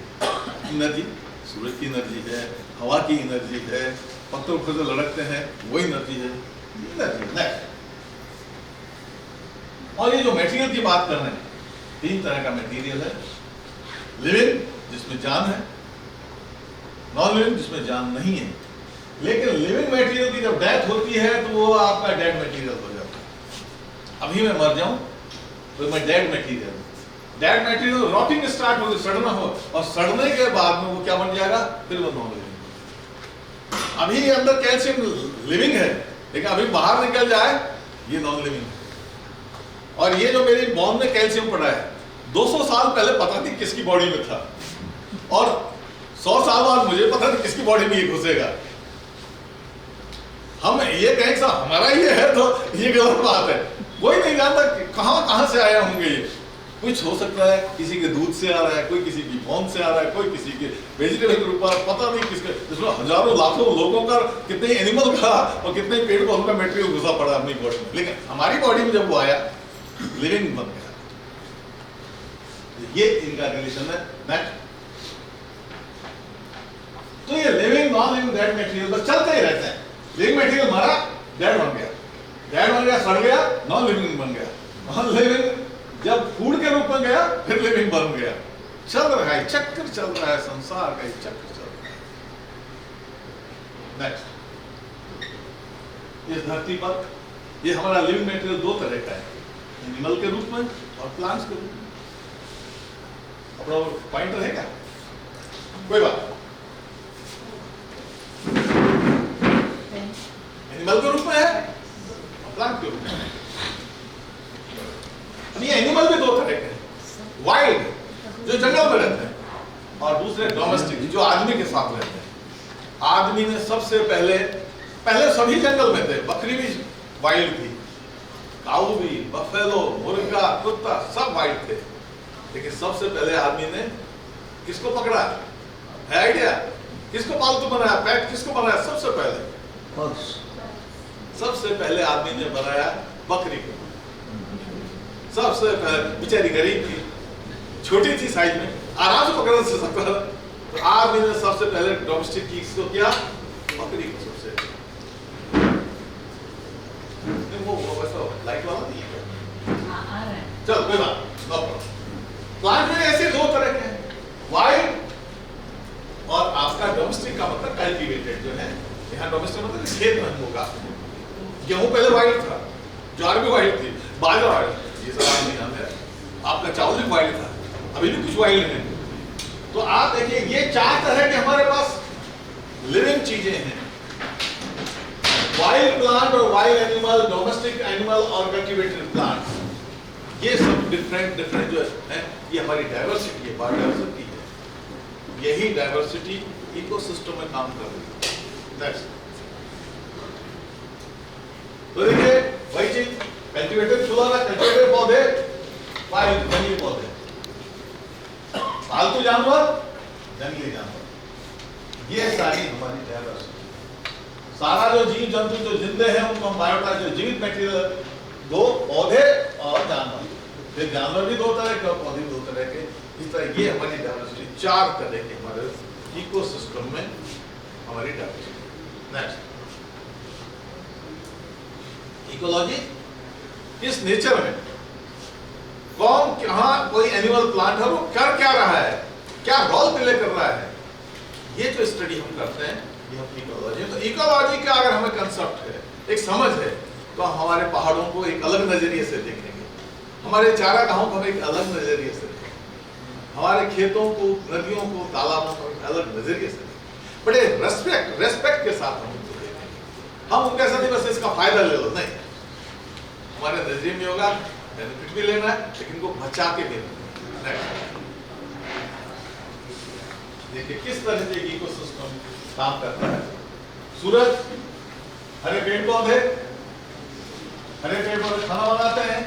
एनर्जी, सूरज की एनर्जी है, हवा की एनर्जी है, पत्थरों पर जो लड़कते हैं वो एनर्जी है, एनर्जी। नेक्स्ट, और ये जो मटेरियल की बात कर रहे हैं, तीन तरह का मटेरियल है। लिविंग जिसमें जान है, नॉन लिविंग जिसमें जान नहीं है। लेकिन लिविंग मटेरियल की जब डेथ होती है तो वो आपका डेड मटेरियल हो जाता है। अभी मैं मर जाऊं तो मैं डेड मटेरियल रॉटिंग स्टार्ट हो, सड़ना हो, और सड़ने के बाद में वो क्या बन जाएगा, फिर वो नॉन लिविंग। अभी अंदर कैल्शियम लिविंग है, लेकिन अभी बाहर निकल जाए ये नॉन लिविंग है। और ये जो मेरी बॉन में कैल्शियम पड़ा है, 200 साल पहले पता नहीं किसकी बॉडी में था, और 100 साल बाद मुझे पता नहीं किसकी बॉडी में ये घुसेगा। हम ये कहें कि हमारा ये है तो ये गलत बात है। कोई नहीं जानता कहां से आया होंगे ये। कुछ हो सकता है किसी के दूध से आ रहा है, कोई किसी की बॉन से आ रहा है, कोई किसी के वेजिटेबल के ऊपर, पता नहीं किसका, जिसमें हजारों लाखों लोगों का, कितने एनिमल का और कितने पेड़ पौधों का मटेरियल घुसा पड़ा अपनी बॉडी में। लेकिन हमारी बॉडी में जब वो आया, लिविंग बन गया। ये इनका रिलेशन है। नेक्स्ट, तो ये living, non living, dead material बस चलते ही रहते हैं। लिविंग मटेरियल मरा, डेड बन गया, डेड बन गया, सड़ गया, नॉन लिविंग बन गया, नॉन लिविंग जब फूड के रूप में गया, फिर लिविंग बन गया। चल रहा है, चक्कर चल रहा है, संसार का चक्कर चल रहा है। नेक्स्ट, इस धरती पर ये हमारा लिविंग मटेरियल दो तरह का है, एनिमल के रूप में और प्लांट्स के रूप में। अपना पॉइंटर है क्या? कोई बात, एनिमल के रूप में है और प्लांट के रूप में है। अब ये एनिमल भी दो तरह के हैं, वाइल्ड जो जंगल में रहते हैं, और दूसरे डोमेस्टिक जो आदमी के साथ रहते हैं। आदमी ने सबसे पहले सभी जंगल में थे, बकरी भी वाइल्ड थी, काऊ भी, बफेलो, मुर्गा, कुत्ता सब वाइल्ड थे। लेकिन सबसे पहले आदमी ने किसको पकड़ा है आइडिया? किसको पालतू बनाया, पेट किसको बनाया? सबसे पहले आदमी ने बनाया बकरी को। सबसे पहले, बेचारी गरीब थी, छोटी थी साइज में, आराम से पकड़ सकता था, तो आदमी ने सबसे पहले डोमेस्टिक किसको किया? बकरी को। सबसे वो वैसा लाइट वाला नहीं है, चल कोई बात नहीं। प्लांट में ऐसे दो तरह के हैं, वाइल्ड और आपका डोमेस्टिक का मतलब कल्टीवेटेड जो है। यहाँ डोमेस्टिक मतलब खेत में होगा। गेहूं पहले वाइल्ड था, ज्वार भी वाइल्ड थी, बाजरा वाइल्ड, ये सब नहीं जानते। आपका चावल भी वाइल्ड था, अभी भी कुछ वाइल्ड है। तो आप देखिए ये चार तरह के हमारे पास लिविंग चीजें हैं, वाइल्ड प्लांट और वाइल्ड एनिमल, डोमेस्टिक एनिमल और कल्टीवेटेड प्लांट। ये सब डिफरेंट जो है, ये हमारी डाइवर्सिटी है, बायोडाइवर्सिटी है। यही डाइवर्सिटी इकोसिस्टम में काम कर रही है। नेक्स्ट, तो देखिए वही चीज, कल्टीवेटेड कल्टीवेटेड पौधे, वाइल्ड जंगली पौधे, पालतू जानवर, जंगली जानवर, ये सारी हमारी डाइवर्सिटी। सारा जो जीव जंतु जो जिंदे हैं उनको हम बायोटा, जो जीवित मटेरियल, दो पौधे और जानवर। फिर जानवर भी दो तरह के और पौधे भी दो तरह के। इस तरह ये हमारी डाइवर्सिटी, चार तरह के हमारे इकोसिस्टम में हमारी डाइवर्सिटी। नेक्स्ट, इकोलॉजी किस नेचर में कौन कहां कोई एनिमल प्लांट है वो कर क्या रहा है, क्या रोल प्ले कर रहा है, ये जो स्टडी हम करते हैं ये हम इकोलॉजी। तो इकोलॉजी का अगर हमें कंसेप्ट है, एक समझ है, तो हमारे पहाड़ों को एक अलग नजरिए से देखेंगे, हमारे चारागाहों को हम एक अलग नजरिए से देखेंगे, हमारे खेतों को, नदियों को, तालाबों को एक अलग नजरिए से देखेंगे, बड़े रेस्पेक्ट के साथ हम उनको देखेंगे। हम उनके साथ बस इसका फायदा ले लो, नहीं, हमारे नजरिए में होगा बेनिफिट भी लेना है, लेकिन इनको बचा के भी रखना है। देखिए किस तरह से इकोसिस्टम काम करता है। सूरज, हरे पेड़ पौधे खाना बनाते हैं,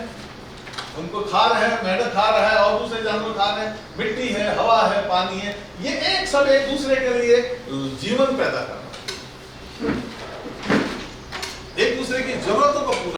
उनको खा रहे हैं, मेंढक खा रहा है और दूसरे जानवर खा रहे हैं, मिट्टी है, हवा है, पानी है, ये एक सब एक दूसरे के लिए जीवन पैदा करना, एक दूसरे की जरूरतों को पूरा